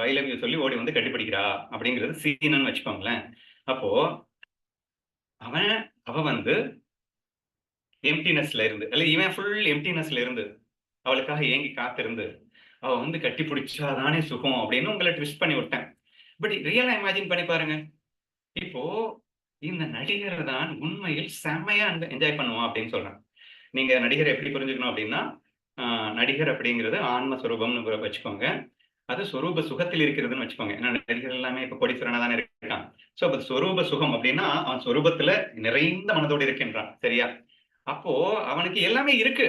ஐ லவ் யூ சொல்லி ஓடி வந்து கட்டிப்பிடிக்கிறா அப்படிங்கிறது சீனன்னு வச்சுக்கோங்களேன். அப்போ அவ வந்து எம்டினஸ்ல இருந்து, அல்ல இவன் ஃபுல் எம்டினஸ்ல இருந்து அவளுக்காக ஏங்கி காத்திருந்து அவ வந்து கட்டி பிடிச்சாதானே சுகம் அப்படின்னு உங்களை ட்விஸ்ட் பண்ணி விட்டேன். பட் ரியலா இமேஜின் பண்ணி பாருங்க. இப்போ இந்த நடிகர் தான் உண்மையில் செம்மையா என்ஜாய் பண்ணுவான் அப்படின்னு சொல்றேன். நீங்க நடிகரை எப்படி புரிஞ்சுக்கணும் அப்படின்னா, நடிகர் அப்படிங்கிறது ஆன்ம சுரூபம்னு வச்சுக்கோங்க. அது சொரூப சுகத்தில் இருக்கிறதுன்னு வச்சுக்கோங்க. ஏன்னா நடிகர்கள் எல்லாமே இப்ப கோடீஸ்வரனா தானே இருக்கான். சோ அப்ப சொரூப சுகம் அப்படின்னா அவன் சொரூபத்துல நிறைந்த மனதோடு இருக்கின்றான். சரியா? அப்போ அவனுக்கு எல்லாமே இருக்கு.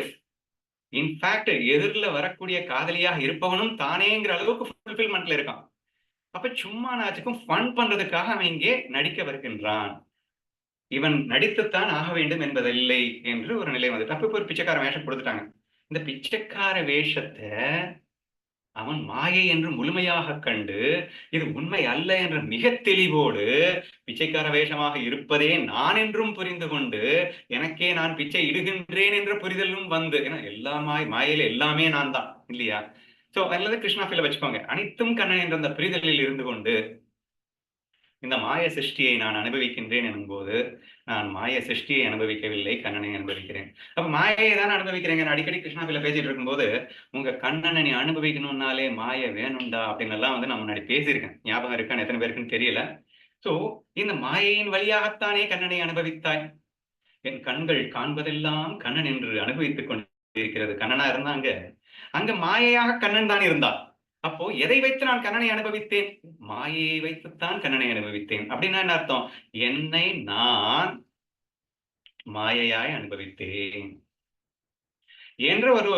இன்ஃபேக்ட் எதிரில் வரக்கூடிய காதலியாக இருப்பவனும் தானேங்கிற அளவுக்கு ஃபுல்ஃபில்மெண்ட்ல இருக்கான். அப்ப சும்மா நாச்சுக்கும் ஃபன் பண்றதுக்காக அவன் இங்கே நடிக்க வருகின்றான். இவன் நடித்துத்தான் ஆக வேண்டும் என்பதில்லை என்று ஒரு நிலை வந்துட்டு அப்ப ஒரு பிச்சைக்கார வேஷம் கொடுத்துட்டாங்க. இந்த பிச்சைக்கார வேஷத்தை அவன் மாயை என்று முழுமையாக கண்டு இது உண்மை அல்ல என்ற மிக தெளிவோடு பிச்சைக்கார வேஷமாக இருப்பதே நான் என்றும் புரிந்து கொண்டு எனக்கே நான் பிச்சை இடுகின்றேன் என்ற புரிதலும் வந்து, ஏன்னா எல்லா மாயில எல்லாமே நான் தான் இல்லையா? சோ அல்லது கிருஷ்ணா ஃபீல வச்சுக்கோங்க, அனைத்தும் கண்ணன் என்ற அந்த புரிதலில் இருந்து கொண்டு இந்த மாய சிருஷ்டியை நான் அனுபவிக்கின்றேன் எனும்போது நான் மாய சிருஷ்டியை அனுபவிக்கவில்லை, கண்ணனை அனுபவிக்கிறேன். அப்ப மாயையை தான் அனுபவிக்கிறேங்க. நான் அடிக்கடி கிருஷ்ணாவில பேசிட்டு இருக்கும்போது உங்க கண்ணனை நீ அனுபவிக்கணும்னாலே மாய வேணும்டா அப்படின்னு எல்லாம் வந்து நான் முன்னாடி பேசியிருக்கேன். ஞாபகம் இருக்கான்னு எத்தனை பேருக்குன்னு தெரியல. சோ இந்த மாயையின் வழியாகத்தானே கண்ணனை அனுபவித்தாய். என் கண்கள் காண்பதெல்லாம் கண்ணன் என்று அனுபவித்துக் கொண்டிருக்கிறது. கண்ணனா இருந்தாங்க, அங்க மாயையாக கண்ணன் தான் இருந்தான். அப்போ எதை வைத்து நான் கண்ணனை அனுபவித்தேன்? மாயையை வைத்துத்தான் கண்ணனை அனுபவித்தேன். அப்படின்னா என்ன அர்த்தம்? என்னை நான் மாயையாய் அனுபவித்தேன் என்ற ஒரு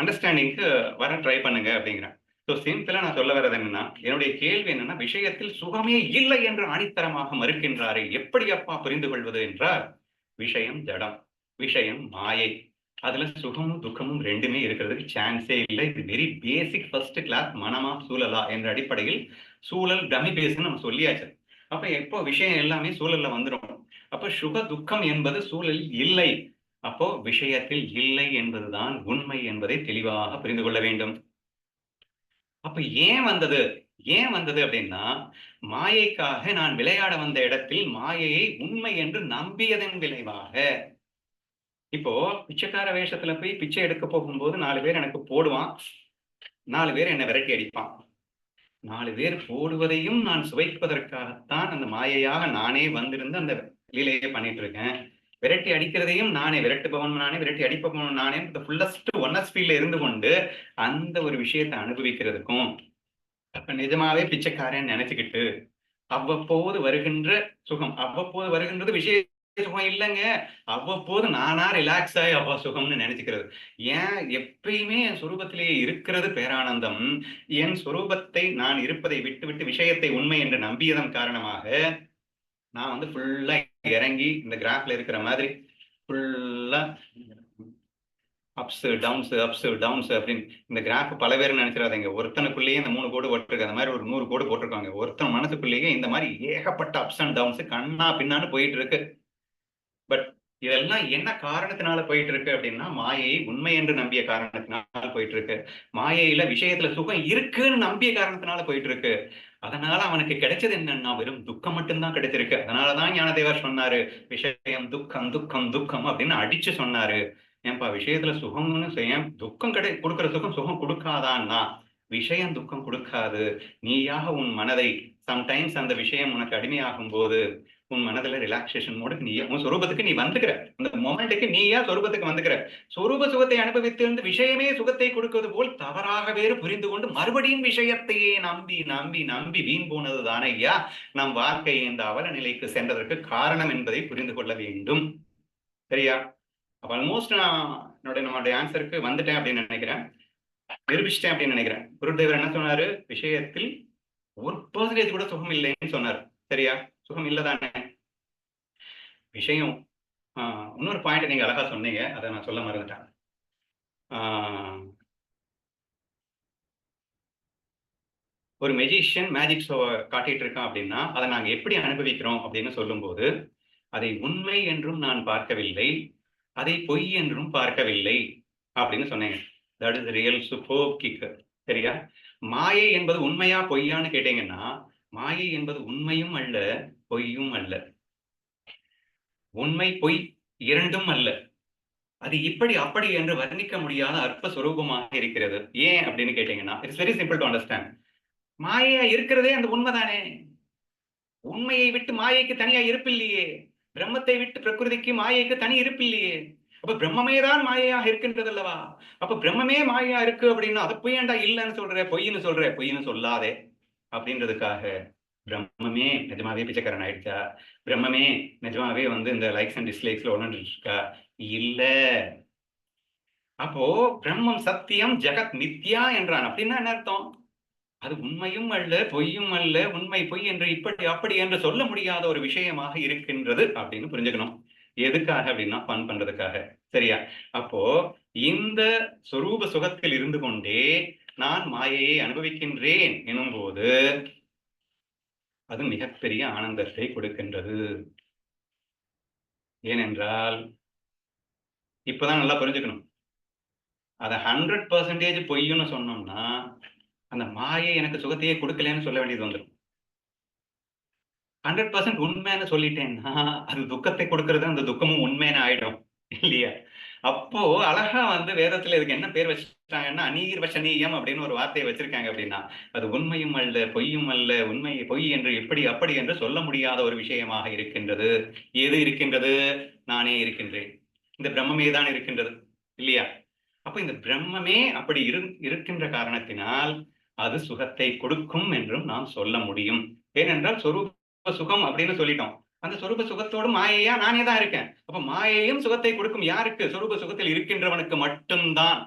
அண்டர்ஸ்டாண்டிங்க்கு வர ட்ரை பண்ணுங்க அப்படிங்கிறேன். ஸோ சிம்பிளா நான் சொல்ல வர்றது என்னன்னா, என்னுடைய கேள்வி என்னன்னா, விஷயத்தில் சுகமே இல்லை என்று ஆணித்தரமாக மறுக்கின்றாரே எப்படி அப்பா புரிந்து கொள்வது என்றால், விஷயம் ஜடம், விஷயம் மாயை. அதுல சுகமும் துக்கமும் ரெண்டுமே இருக்கிறதுக்கு சான்ஸே இல்லை. இது வெரி பேசிக் ஃபர்ஸ்ட் கிளாஸ் மனமா சூழலா என்ற அடிப்படையில் சூழல் டமி பேஸ்ன்னு நம்ம சொல்லியாச்சு. அப்ப எப்போ விஷயம் எல்லாமே சூழல்ல வந்துடும். அப்ப சுக துக்கம் என்பது சூழலில் இல்லை. அப்போ விஷயத்தில் இல்லை என்பதுதான் உண்மை என்பதை தெளிவாக புரிந்து கொள்ள வேண்டும். அப்ப ஏன் வந்தது அப்படின்னா, மாயைக்காக நான் விளையாட வந்த இடத்தில் மாயையை உண்மை என்று நம்பியதன் விளைவாக. இப்போ பிச்சைக்கார வேஷத்துல போய் பிச்சை எடுக்க போகும்போது 4 பேர் எனக்கு போடுவான். 4 பேர் என்னை விரட்டி அடிப்பான். 4 பேர் போடுவதையும் நான் சுவைப்பதற்காகத்தான் அந்த மாயையாக நானே வந்திருந்து அந்த லீலையை பண்ணிட்டு இருக்கேன். விரட்டி அடிக்கிறதையும் நானே, விரட்டுபவன் நானே, விரட்டி அடிப்பவன் நானே, இந்த ஃபுல்லஸ்ட் ஒன்னஸ் ஃபீல்ல இருந்து கொண்டு அந்த ஒரு விஷயத்தை அனுபவிக்கிறதுக்கும், அப்ப நிஜமாவே பிச்சைக்காரன் நினைச்சுக்கிட்டு அவ்வப்போது வருகின்ற சுகம், அவ்வப்போது வருகின்றது விஷய சுகம் இல்லைங்க. அவ்வப்போது நானா ரிலாக்ஸ் ஆகி அப்பா சுகம்னு நினைச்சுக்கிறது. ஏன் எப்பயுமே என் சொரூபத்திலேயே இருக்கிறது பேரானந்தம். என் சொரூபத்தை நான் இருப்பதை விட்டுவிட்டு விஷயத்தை உண்மை என்று நம்பியதன் காரணமாக நான் வந்து ஃபுல்லா இறங்கி இந்த கிராஃப்ல இருக்கிற மாதிரி ஃபுல்லா அப்ஸ் டவுன்ஸ் அப்ஸ் டவுன்ஸ் அப்படின்னு இந்த கிராஃப் பல பேர் நினைச்சிடாதீங்க. ஒருத்தனுக்குள்ளேயே இந்த 3 கோடு போட்டிருக்கு. அந்த மாதிரி ஒரு 100 கோடு போட்டிருக்காங்க. ஒருத்தன் மனசுக்குள்ளேயே இந்த மாதிரி ஏகப்பட்ட அப்ஸ் அண்ட் டவுன்ஸ் கண்ணா பின்னான்னு போயிட்டு இருக்கு. பட் இதெல்லாம் என்ன காரணத்தினால போயிட்டு இருக்கு அப்படின்னா, மாயை உண்மை என்று நம்பிய காரணத்தினால போயிட்டு இருக்கு. மாயையில விஷயத்துல சுகம் இருக்குன்னு நம்பிய காரணத்தினால போயிட்டு இருக்கு. அதனால அவனுக்கு கிடைச்சது என்னன்னா வெறும் துக்கம் மட்டும்தான் கிடைச்சிருக்கு. அதனாலதான் ஞானதேவர் சொன்னாரு, விஷயம் துக்கம் துக்கம் துக்கம் அப்படின்னு அடிச்சு சொன்னாரு. ஏன்பா விஷயத்துல சுகம்னு ஏன் துக்கம் கொடுக்கிற சுகம் கொடுக்காதான்னா, விஷயம் துக்கம் கொடுக்காது. நீயாக உன் மனதை சம்டைம்ஸ் அந்த விஷயம் உனக்கு அடிமையாகும் போது உன் மனதில் ரிலாக்ஸேஷன் மோடுக்கு நீ உன் சொரூபத்துக்கு நீ வந்துக்கிற. அந்த மொமெண்ட்டுக்கு நீயா சொரூபத்துக்கு வந்துக்கிற. சொரூப சுகத்தை அனுபவித்திருந்து விஷயமே சுகத்தை கொடுக்கிறது போல் தவறாக வேறு புரிந்து கொண்டு மறுபடியும் விஷயத்தையே நம்பி நம்பி நம்பி வீண் போனது தானே ஐயா நம் வாழ்க்கை இந்த அவல நிலைக்கு சென்றதற்கு காரணம் என்பதை புரிந்து கொள்ள வேண்டும். சரியா? அப்ப ஆல்மோஸ்ட் நான் நம்மளுடைய ஆன்சருக்கு வந்துட்டேன் அப்படின்னு நினைக்கிறேன். நிரூபிச்சிட்டேன் அப்படின்னு நினைக்கிறேன். குருதேவர் என்ன சொன்னாரு? விஷயத்தில் 1% கூட சுகம் இல்லைன்னு சொன்னார். சரியா? சுகம் இல்லதானே? விஷயம் இன்னொரு பாயிண்ட் நீங்க அழகா சொன்னீங்க. அதை நான் சொல்ல மறந்துட்டேன். ஒரு மெஜிஷியன் மேஜிக் ஷோ காட்டிட்டு இருக்கான் அப்படின்னா அதை நாங்க எப்படி அனுபவிக்கிறோம் அப்படின்னு சொல்லும்போது, அதை உண்மை என்றும் நான் பார்க்கவில்லை, அதை பொய் என்றும் பார்க்கவில்லை அப்படின்னு சொன்னீங்க. That is real super kick. சரியா? மாயை என்பது உண்மையா பொய்யான்னு கேட்டீங்கன்னா, மாயை என்பது உண்மையும் அல்ல பொய்யும் அல்ல. உண்மை பொய் இரண்டும் அல்ல. அது இப்படி அப்படி என்று வர்ணிக்க முடியாத அற்ப சுரூபமாக இருக்கிறது. ஏன் அப்படின்னு கேட்டீங்கன்னா, it's very simple to understand. மாயையா இருக்கிறதே அந்த உண்மைதானே. உண்மையை விட்டு மாயைக்கு தனியா இருப்பில்லையே. பிரம்மத்தை விட்டு பிரகிருதிக்கு மாயைக்கு தனி இருப்பில்லையே. அப்ப பிரம்மமே தான் மாயையாக இருக்கின்றது அல்லவா? அப்ப பிரம்மமே மாயையா இருக்கு அப்படின்னா அதை போய் ஏன்டா இல்லைன்னு சொல்ற, பொய்ன்னு சொல்லாதே அப்படின்றதுக்காக பிரம்மமே நிஜமாவே பிச்சைக்காரன் ஆயிடுச்சா? பிரம்மமே நிஜமாவே வந்து இந்த லைக்ஸ் அண்ட் டிஸ்லைக்ஸ்ல ஒன்று இருக்கா? இல்ல. அப்போ பிரம்மம் சத்தியம் ஜெகத் மித்யா என்றான். அப்படின்னா என்ன அர்த்தம்? அது உண்மையும் அல்ல பொய்யும் அல்ல, உண்மை பொய் என்று இப்படி அப்படி என்று சொல்ல முடியாத ஒரு விஷயமாக இருக்கின்றது அப்படின்னு புரிஞ்சுக்கணும். எதுக்காக அப்படின்னா ஃபன் பண்றதுக்காக. சரியா? அப்போ இந்த சொரூப சுகத்தில் இருந்து கொண்டே நான் மாயையை அனுபவிக்கின்றேன் எனும் போது அது மிகப்பெரிய ஆனந்தத்தை கொடுக்கின்றது. ஏனென்றால் இப்பதான் நல்லா புரிஞ்சுக்கணும். அதை 100% பொய்ன்னு சொன்னோம்னா அந்த மாயை எனக்கு சுகத்தையே கொடுக்கலன்னு சொல்ல வேண்டியது வந்துடும். 100% உண்மைன்னு சொல்லிட்டேன்னா அது துக்கத்தை கொடுக்கிறது, அந்த துக்கமும் உண்மைன்னு ஆயிடும் இல்லையா? அப்போ அழகா வந்து வேதத்துல இதுக்கு என்ன பேர் வச்சிருக்காங்கன்னா அநீர்வசனீயம் அப்படின்னு ஒரு வார்த்தையை வச்சிருக்காங்க. அப்படின்னா அது உண்மையும் அல்ல பொய்யும் அல்ல, உண்மை பொய் என்று எப்படி அப்படி என்று சொல்ல முடியாத ஒரு விஷயமாக இருக்கின்றது. எது இருக்கின்றது? நானே இருக்கின்றேன். இந்த பிரம்மமே தான் இருக்கின்றது இல்லையா? அப்ப இந்த பிரம்மமே அப்படி இருக்கின்ற காரணத்தினால் அது சுகத்தை கொடுக்கும் என்றும் நாம் சொல்ல முடியும். ஏனென்றால் சொரூப சுகம் அப்படின்னு சொல்லிட்டோம். அந்த சொரூப சுகத்தோடு மாயையா நானே தான் இருக்கேன். அப்ப மாயையும் சுகத்தை கொடுக்கும். யாருக்கு? சொரூப சுகத்தில் இருக்கின்றவனுக்கு மட்டும்தான்.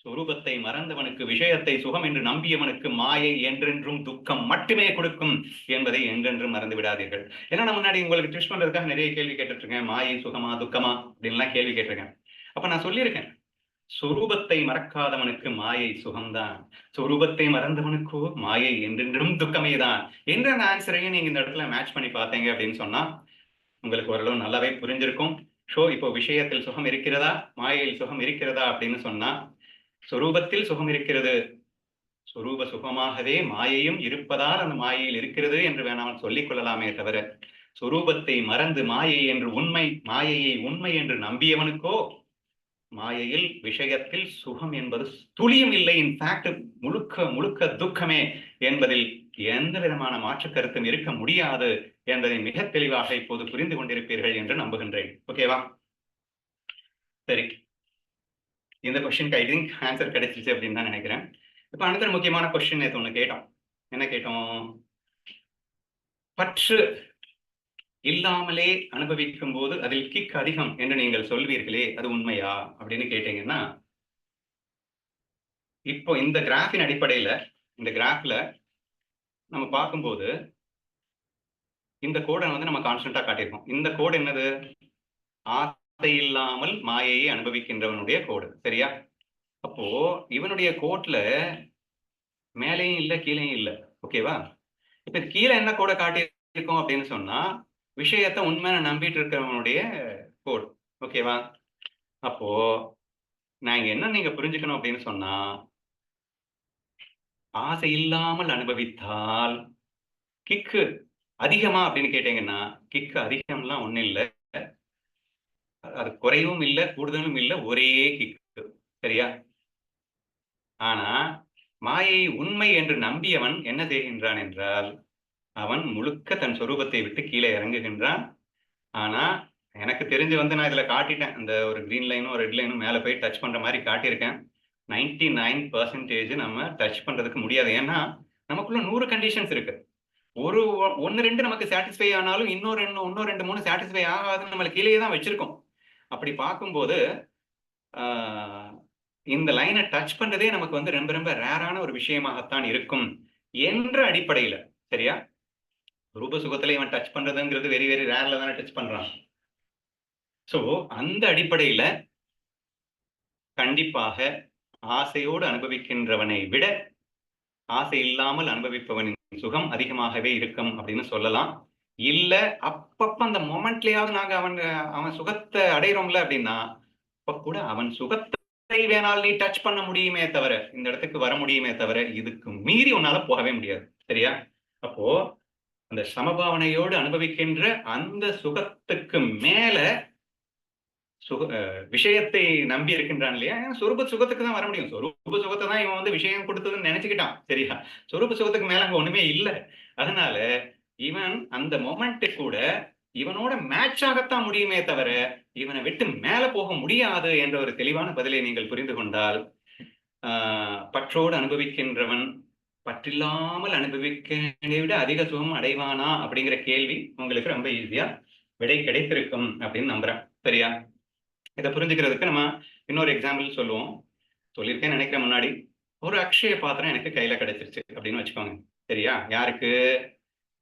சொரூபத்தை மறந்தவனுக்கு, விஷயத்தை சுகம் என்று நம்பியவனுக்கு மாயை என்றென்றும் துக்கம் மட்டுமே கொடுக்கும் என்பதை என்றென்றும் மறந்து விடாதீர்கள். ஏன்னா நான் முன்னாடி உங்களுக்கு ட்விஸ்ட் பண்றதுக்காக நிறைய கேள்வி கேட்டுட்டு இருக்கேன். மாயை சுகமா துக்கமா அப்படின்லாம் கேள்வி கேட்டிருக்கேன். அப்ப நான் சொல்லியிருக்கேன், சொரூபத்தை மறக்காதவனுக்கு மாயை சுகம்தான், சொரூபத்தை மறந்தவனுக்கோ மாயை என்றென்றும் துக்கமே தான் என்ற ஆன்சரையும் நீங்க இந்த இடத்துல மேட்ச் பண்ணி பார்த்தீங்க அப்படின்னு சொன்னா உங்களுக்கு ஓரளவு நல்லாவே புரிஞ்சிருக்கும். ஸோ இப்போ விஷயத்தில் சுகம் இருக்கிறதா, மாயையில் சுகம் இருக்கிறதா அப்படின்னு சொன்னா சொரூபத்தில் சுகம் இருக்கிறது, சொரூப சுகமாகவே மாயையும் இருப்பதால் அந்த மாயையில் இருக்கிறது என்று வேணாமல் சொல்லிக் கொள்ளலாமே தவிர, சொரூபத்தை மறந்து மாயை என்று மாயையை உண்மை என்று நம்பியவனுக்கோ மாயையில் விஷயத்தில் சுகம் என்பது துளியும் இல்லை, இன்ஃபேக்ட் முழுக்க முழுக்க துக்கமே என்பதில் எந்த விதமான மாற்று கருத்தும் இருக்க முடியாது என்பதை மிக தெளிவாக இப்போது புரிந்து கொண்டிருப்பீர்கள் என்று நம்புகின்றேன். ஓகேவா? சரி, இந்த கொஸ்டினுக்கு ஐ திங்க் ஆன்சர் கிடைச்சிச்சு அப்படின்னு தான் நினைக்கிறேன். இப்ப அடுத்த முக்கியமான கொஸ்டின் நேற்று ஒண்ணு கேட்டோம். என்ன கேட்டோம்? பற்று இல்லாமலே அனுபவிக்கும் போது அதில் கிக் அதிகம் என்று நீங்கள் சொல்வீர்களே, அது உண்மையா அப்படின்னு கேட்டீங்கன்னா, இப்போ இந்த கிராஃபின் அடிப்படையில இந்த கிராஃப்ல நம்ம பார்க்கும்போது இந்த கோடை வந்து நம்ம கான்ஸ்டன்டா காட்டியிருக்கோம். இந்த கோடு என்னது? ஆசை இல்லாமல் மாயையை அனுபவிக்கின்றவனுடைய கோடு. சரியா? அப்போ இவனுடைய கோட்ல மேலேயும் இல்ல கீழேயும் இல்ல. ஓகேவா? இப்ப கீழே என்ன கோடை காட்டியிருக்கோம் அப்படின்னு சொன்னா விஷயத்தை உண்மையான நம்பிட்டு இருக்கிறவனுடைய கோடு. ஓகேவா? அப்போ நான் என்ன நீங்க புரிஞ்சுக்கணும் அப்படின்னு சொன்னா, ஆசை இல்லாமல் அனுபவித்தால் கிக்கு அதிகமா அப்படின்னு கேட்டீங்கன்னா, கிக்கு அதிகம்லாம் ஒண்ணும் இல்ல, அது குறைவும் இல்ல கூடுதலும் இல்ல, ஒரே கிக்கு. சரியா? ஆனா மாயை உண்மை என்று நம்பியவன் என்ன செய்கின்றான் என்றால், அவன் முழுக்க தன் சொரூபத்தை விட்டு கீழே இறங்குகின்றான். ஆனா எனக்கு தெரிஞ்சு வந்து நான் இதுல காட்டிட்டேன், இந்த ஒரு கிரீன் லைனும் ரெட் லைனும் மேல போய் டச் பண்ற மாதிரி காட்டியிருக்கேன். 99% நம்ம டச் பண்றதுக்கு முடியாது. ஏன்னா நமக்குள்ள 100 கண்டிஷன்ஸ் இருக்கு. ஒரு 1 2 நமக்கு சாட்டிஸ்ஃபை ஆனாலும் இன்னொரு 2 3 சாட்டிஸ்ஃபை ஆகாதுன்னு நம்மள கீழேயே தான் வச்சிருக்கோம். அப்படி பார்க்கும்போது இந்த லைனை டச் பண்றதே நமக்கு வந்து ரொம்ப ரொம்ப ரேரான ஒரு விஷயமாகத்தான் இருக்கும் என்ற அடிப்படையில. சரியா? ரூப சுகத்துல இவன் டச் பண்றதுங்கிறது வெரி வெரி ரேர்ல தானே டச் பண்றான். சோ அந்த அடிப்படையில கண்டிப்பாக ஆசையோடு அனுபவிக்கின்றவனை விட ஆசை இல்லாமல் அனுபவிப்பவனின் சுகம் அதிகமாகவே இருக்கும் அப்படின்னு சொல்லலாம். இல்ல அப்பப்ப அந்த மொமெண்ட்லயாவது நாங்க அவன் சுகத்தை அடைகிறோம்ல அப்படின்னா, அப்ப கூட அவன் சுகத்தை வேணால் நீ டச் பண்ண முடியுமே தவிர, இந்த இடத்துக்கு வர முடியுமே தவிர, இதுக்கு மீறி உன்னால போகவே முடியாது. சரியா? அப்போ அந்த சமபாவனையோடு அனுபவிக்கின்ற அந்த சுகத்துக்கு மேல விஷயத்தை நம்பி இருக்கின்றான் இல்லையா? சொரூப சுகத்துக்கு தான் வர முடியும். சொரூப சுகத்தை தான் இவன் வந்து விஷயம் கொடுத்ததுன்னு நினைச்சுக்கிட்டான். சரியா? சொரூப சுகத்துக்கு மேல அங்க ஒண்ணுமே இல்ல. அதனால இவன் அந்த மொமெண்ட் கூட இவனோட மேட்ச் ஆகத்தான் முடியுமே தவிர இவனை விட்டு மேல போக முடியாது என்ற ஒரு தெளிவான பதிலை நீங்கள் புரிந்து கொண்டால், பற்றோடு அனுபவிக்கின்றவன் பற்றில்லாமல் அனுபவிக்கிறதை விட அதிக சுகம் அடைவானா அப்படிங்கிற கேள்வி உங்களுக்கு ரொம்ப ஈஸியா விடை கிடைத்திருக்கும் அப்படின்னு நம்புறேன். சரியா? இதை புரிஞ்சுக்கிறதுக்கு நம்ம இன்னொரு எக்ஸாம்பிள் சொல்லுவோம். சொல்லியிருக்கேன்னு நினைக்கிறேன் முன்னாடி. ஒரு அக்ஷய பாத்திரம் எனக்கு கையில கிடைச்சிருச்சு அப்படின்னு வச்சுக்கோங்க. சரியா? யாருக்கு?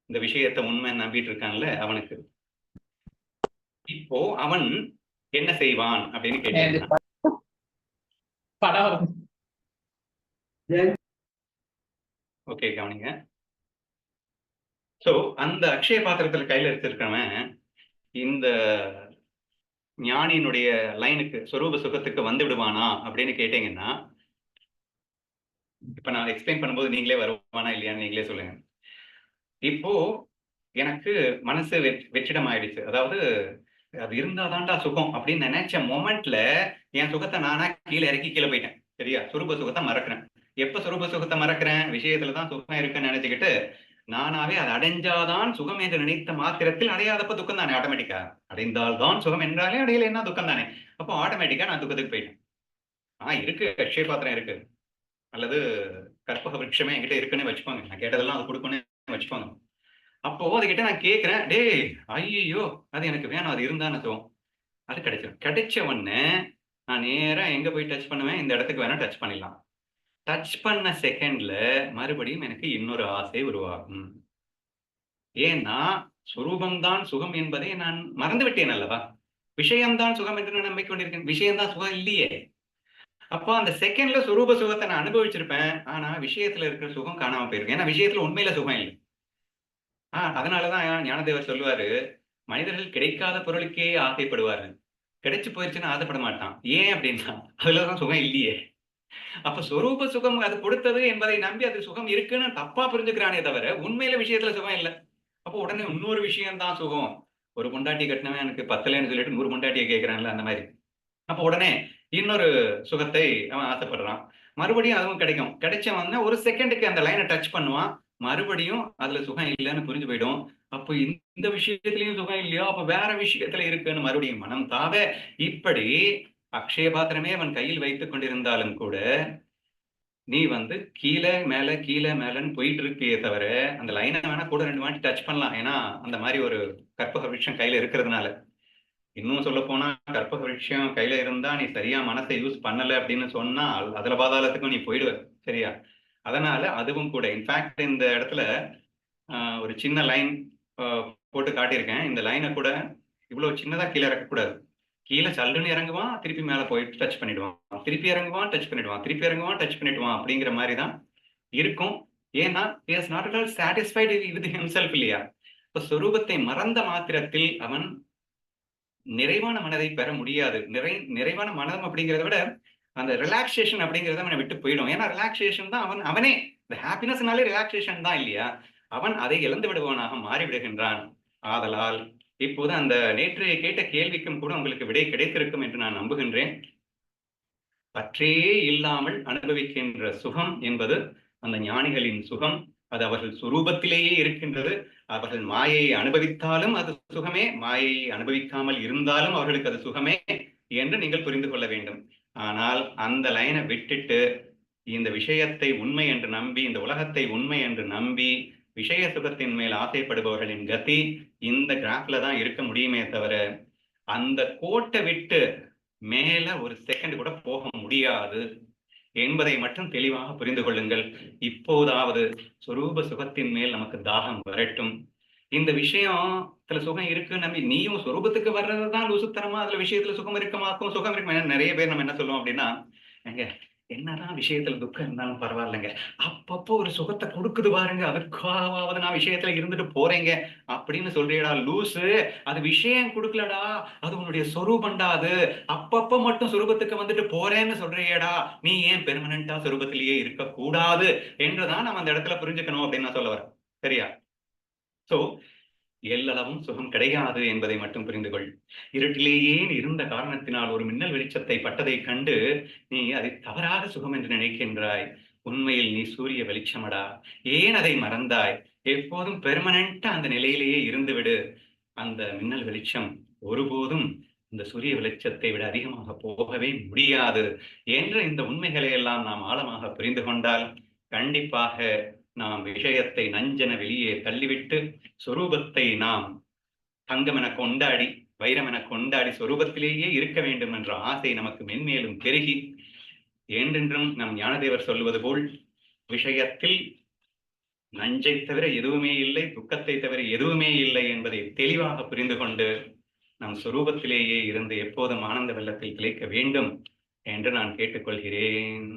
இந்த விஷயத்தை உண்மை நம்பிட்டு இருக்கான்ல அவனுக்கு. இப்போ அவன் என்ன செய்வான் அப்படின்னு கேட்டீங்கன்னா, ஓகே கவனிங்க. சோ அந்த அக்ஷய பாத்திரத்துல கையில எடுத்திருக்கிறவன் இந்த ஞானியினுடைய லைனுக்கு சொரூப சுகத்துக்கு வந்து விடுவானா அப்படின்னு கேட்டீங்கன்னா, இப்ப நான் எக்ஸ்பிளைன் பண்ணும்போது நீங்களே வருவானா இல்லையான்னு நீங்களே சொல்லுங்க. இப்போ எனக்கு மனசு வெற்றிடம் ஆயிடுச்சு. அதாவது அது இருந்தாதான்டா சுகம் அப்படின்னு நினைச்ச மொமெண்ட்ல என் சுகத்தை நானா கீழே இறக்கி கீழே போயிட்டேன். சரியா? சொரூப சுகத்தை மறக்கிறேன். எப்ப சொரூப சுகத்தை மறக்கிறேன்? விஷயத்துலதான் சுகம் இருக்குன்னு நினைச்சுக்கிட்டு நானாவே அதை அடைஞ்சாதான் சுகம் என்று நினைத்த மாத்திரத்தில் அடையாதப்ப துக்கம் தானே ஆட்டோமேட்டிக்கா. அடைந்தால்தான் சுகம் என்றாலே அடையல என்ன துக்கம் தானே. அப்போ ஆட்டோமேட்டிக்கா நான் துக்கத்துக்கு போயிட்டேன். இருக்கு, அக்ஷய பாத்திரம் இருக்கு, அல்லது கற்பக விருட்சமே என்கிட்ட இருக்குன்னு வச்சுக்கோங்க. நான் கேட்டதெல்லாம் அது கொடுக்கணும்னு வச்சுக்கோங்க. அப்போ அதுகிட்ட நான் கேட்கிறேன், டேய் ஐயோ அது எனக்கு வேணும், அது இருந்தா சுகம். அது கிடைச்சிடும். கிடைச்ச உடனே நான் நேரா எங்க போய் டச் பண்ணுவேன்? இந்த இடத்துக்கு வேணா டச் பண்ணிடலாம். டச் பண்ண செகண்ட்ல மறுபடியும் எனக்கு இன்னொரு ஆசை உருவாகும். ஏன்னா சுரூபம்தான் சுகம் என்பதை நான் மறந்து விட்டேன் அல்லவா? விஷயம்தான் சுகம் என்று நான் நம்பிக்கொண்டிருக்கேன். விஷயம்தான் சுகம் இல்லையே. அப்போ அந்த செகண்ட்ல சொரூப சுகத்தை நான் அனுபவிச்சிருப்பேன். ஆனா விஷயத்துல இருக்கிற சுகம் காணாம போயிருக்கும். ஏன்னா விஷயத்துல உண்மையில சுகம் இல்லை. அதனாலதான் ஞானதேவர் சொல்லுவாரு, மனிதர்கள் கிடைக்காத பொருளுக்கே ஆசைப்படுவார்கள். கிடைச்சு போயிருச்சுன்னா ஆசைப்பட மாட்டான். ஏன் அப்படின்னா அதுலதான் சுகம் இல்லையே. அப்ப சொரூப சுகம் அது கொடுத்தது என்பதை நம்பி அது சுகம் இருக்குன்னு தப்பா புரிஞ்சுக்கிறானே தவிர உண்மையில விஷயத்துல சுகம் இல்லை. அப்போ உடனே இன்னொரு விஷயம் தான் சுகம். ஒரு பொண்டாட்டி கட்டினவன் எனக்கு பத்தலைன்னு சொல்லிட்டு 100 பொண்டாட்டியை கேட்கிறான்ல அந்த மாதிரி. அப்ப உடனே இன்னொரு சுகத்தை அவன் ஆசைப்படுறான். மறுபடியும் அதுவும் கிடைக்கும். கிடைச்சவன் ஒரு செகண்டுக்கு அந்த லைனை டச் பண்ணுவான். மறுபடியும் அதுல சுகம் இல்லைன்னு புரிஞ்சு போயிடும். அப்ப இந்த விஷயத்திலயும் சுகம் இல்லையோ, அப்ப வேற விஷயத்துல இருக்குன்னு மறுபடியும் மனம் தாவ, இப்படி அக்ஷய பாத்திரமே அவன் கையில் வைத்துக் கொண்டிருந்தாலும் கூட, நீ கீழ மேல, கீழ மேலன்னு போயிட்டு இருக்கியே தவிர, அந்த லைன வேணா கூட 2 வாட்டி டச் பண்ணலாம். ஏன்னா, அந்த மாரி ஒரு கற்பக விருட்சம் கையில இருக்கிறதுனால. இன்னும் சொல்லப்போனா, கற்பக விருட்சம் கையில இருந்தா, நீ சரியா மனச யூஸ் பண்ணல அப்படின்னு சொன்னா, அதல பாதாளத்துக்கும் நீ போயிடுவ. சரியா? அதனால அதுவும் கூட. இன்ஃபாக்ட் இந்த இடத்துல ஒரு சின்ன லைன் அ போட்டு காட்டியிருக்கேன். இந்த லைன கூட இவ்வளவு சின்னதா கீழ இறக்கக்கூடாது. கீழ சல்லுன்னு இறங்குவான், திருப்பி மேல போயிட்டு டச் பண்ணிடுவான். திருப்பி இறங்குவான், டச் பண்ணிடுவான். திருப்பி இறங்குவான், டச் பண்ணிடுவான். அப்படிங்கிற மாரி தான் இருக்கும். ஏன்னா, he has not at all satisfied with himself இல்லையா? இப்ப சொரூபத்தை மறந்த மாத்திரத்தில் அவன் நிறைவான மனதை பெற முடியாது. நிறைவான மனம் அப்படிங்கிறத விட, அந்த ரிலாக்சேஷன் அப்படிங்கிறது அவன விட்டு போயிடும். ஏன்னா ரிலாக்சேஷன் தான் அவனே இந்த ஹாப்பினஸ்னாலே ரிலாக்சேஷன் தான் இல்லையா? அவன் அதை இழந்து விடுபவனாக மாறிவிடுகின்றான். ஆதலால் இப்போது அந்த நேற்று கேட்ட கேள்விக்கும் கூட உங்களுக்கு விடை கிடைத்திருக்கும் என்று நான் நம்புகின்றேன். பற்றே இல்லாமல் அனுபவிக்கின்ற சுகம் என்பது அந்த ஞானிகளின் சுகம். அது அவர்கள் சுரூபத்திலேயே இருக்கின்றது. அவர்கள் மாயையை அனுபவித்தாலும் அது சுகமே, மாயையை அனுபவிக்காமல் இருந்தாலும் அவர்களுக்கு அது சுகமே என்று நீங்கள் புரிந்து கொள்ள வேண்டும். ஆனால் அந்த லைனை விட்டுட்டு இந்த விஷயத்தை உண்மை என்று நம்பி, இந்த உலகத்தை உண்மை என்று நம்பி, விஷய சுகத்தின் மேல் ஆசைப்படுபவர்களின் கதி இந்த கிராஃப்ல தான் இருக்க முடியுமே தவிர, அந்த கோட்டை விட்டு மேல ஒரு செகண்ட் கூட போக முடியாது என்பதை மட்டும் தெளிவாக புரிந்து கொள்ளுங்கள். இப்போதாவது சொரூப சுகத்தின் மேல் நமக்கு தாகம் வரட்டும். இந்த விஷயத்துல சுகம் இருக்குன்னு நம்பி நீயும் சொரூபத்துக்கு வர்றதுதான் லூசுத்தனமா அதுல விஷயத்துல சுகம் இருக்குமாக்கும் சுகம் இருக்கும். நிறைய பேர் நம்ம என்ன சொல்லுவோம் அப்படின்னா, ஏங்க என்னதான் விஷயத்துல துக்கம் இருந்தாலும் பரவாயில்லைங்க. அப்பப்போ ஒரு சுகத்த குடுக்குது பாருங்க. அதுக்காவது நான் விஷயத்துல இருந்துட்டு போறேங்க அப்படின்னு சொல்றியேடா லூசு. அது விஷயம் குடுக்கலடா. அது உன்னுடைய சொரூபம்டா அது. அப்பப்ப மட்டும் சொரூபத்துக்கு வந்துட்டு போறேன்னு சொல்றியேடா. நீ ஏன் பெர்மனன்ட்டா சொரூபத்திலேயே இருக்கக்கூடாது என்றுதான் நம்ம அந்த இடத்துல புரிஞ்சுக்கணும் அப்படின்னு நான் சொல்ல வரேன். சரியா? சோ எல்லளவும் சுகம் கிடையாது என்பதை மட்டும் புரிந்து கொள். இருட்டிலேயே நீ இருந்த காரணத்தினால் ஒரு மின்னல் வெளிச்சத்தை பட்டதைக் கண்டு, நீ அதை தவறாக சுகம் என்று நினைக்கின்றாய். உண்மையில் நீ சூரிய வெளிச்சமடா. ஏன் அதை மறந்தாய்? எப்போதும் பெர்மனன்ட்டா அந்த நிலையிலேயே இருந்துவிடு. அந்த மின்னல் வெளிச்சம் ஒருபோதும் இந்த சூரிய வெளிச்சத்தை விட அதிகமாக போகவே முடியாது என்ற இந்த உண்மைகளை எல்லாம் நாம் ஆழமாக புரிந்து கொண்டால், கண்டிப்பாக நாம் விஷயத்தை நஞ்சென வெளியே தள்ளிவிட்டு, சொரூபத்தை நாம் தங்கம் என கொண்டாடி, வைரம் என கொண்டாடி சொரூபத்திலேயே இருக்க வேண்டும் என்ற ஆசை நமக்கு மென்மேலும் பெருகி, என்றென்றும் நம் ஞானதேவர் சொல்வது போல், விஷயத்தில் நஞ்சைத் தவிர எதுவுமே இல்லை, துக்கத்தை தவிர எதுவுமே இல்லை என்பதை தெளிவாக புரிந்து கொண்டு, நம் சொரூபத்திலேயே இருந்து எப்போதும் ஆனந்த வெள்ளத்தில் திளைக்க வேண்டும் என்று நான் கேட்டுக்கொள்கிறேன்.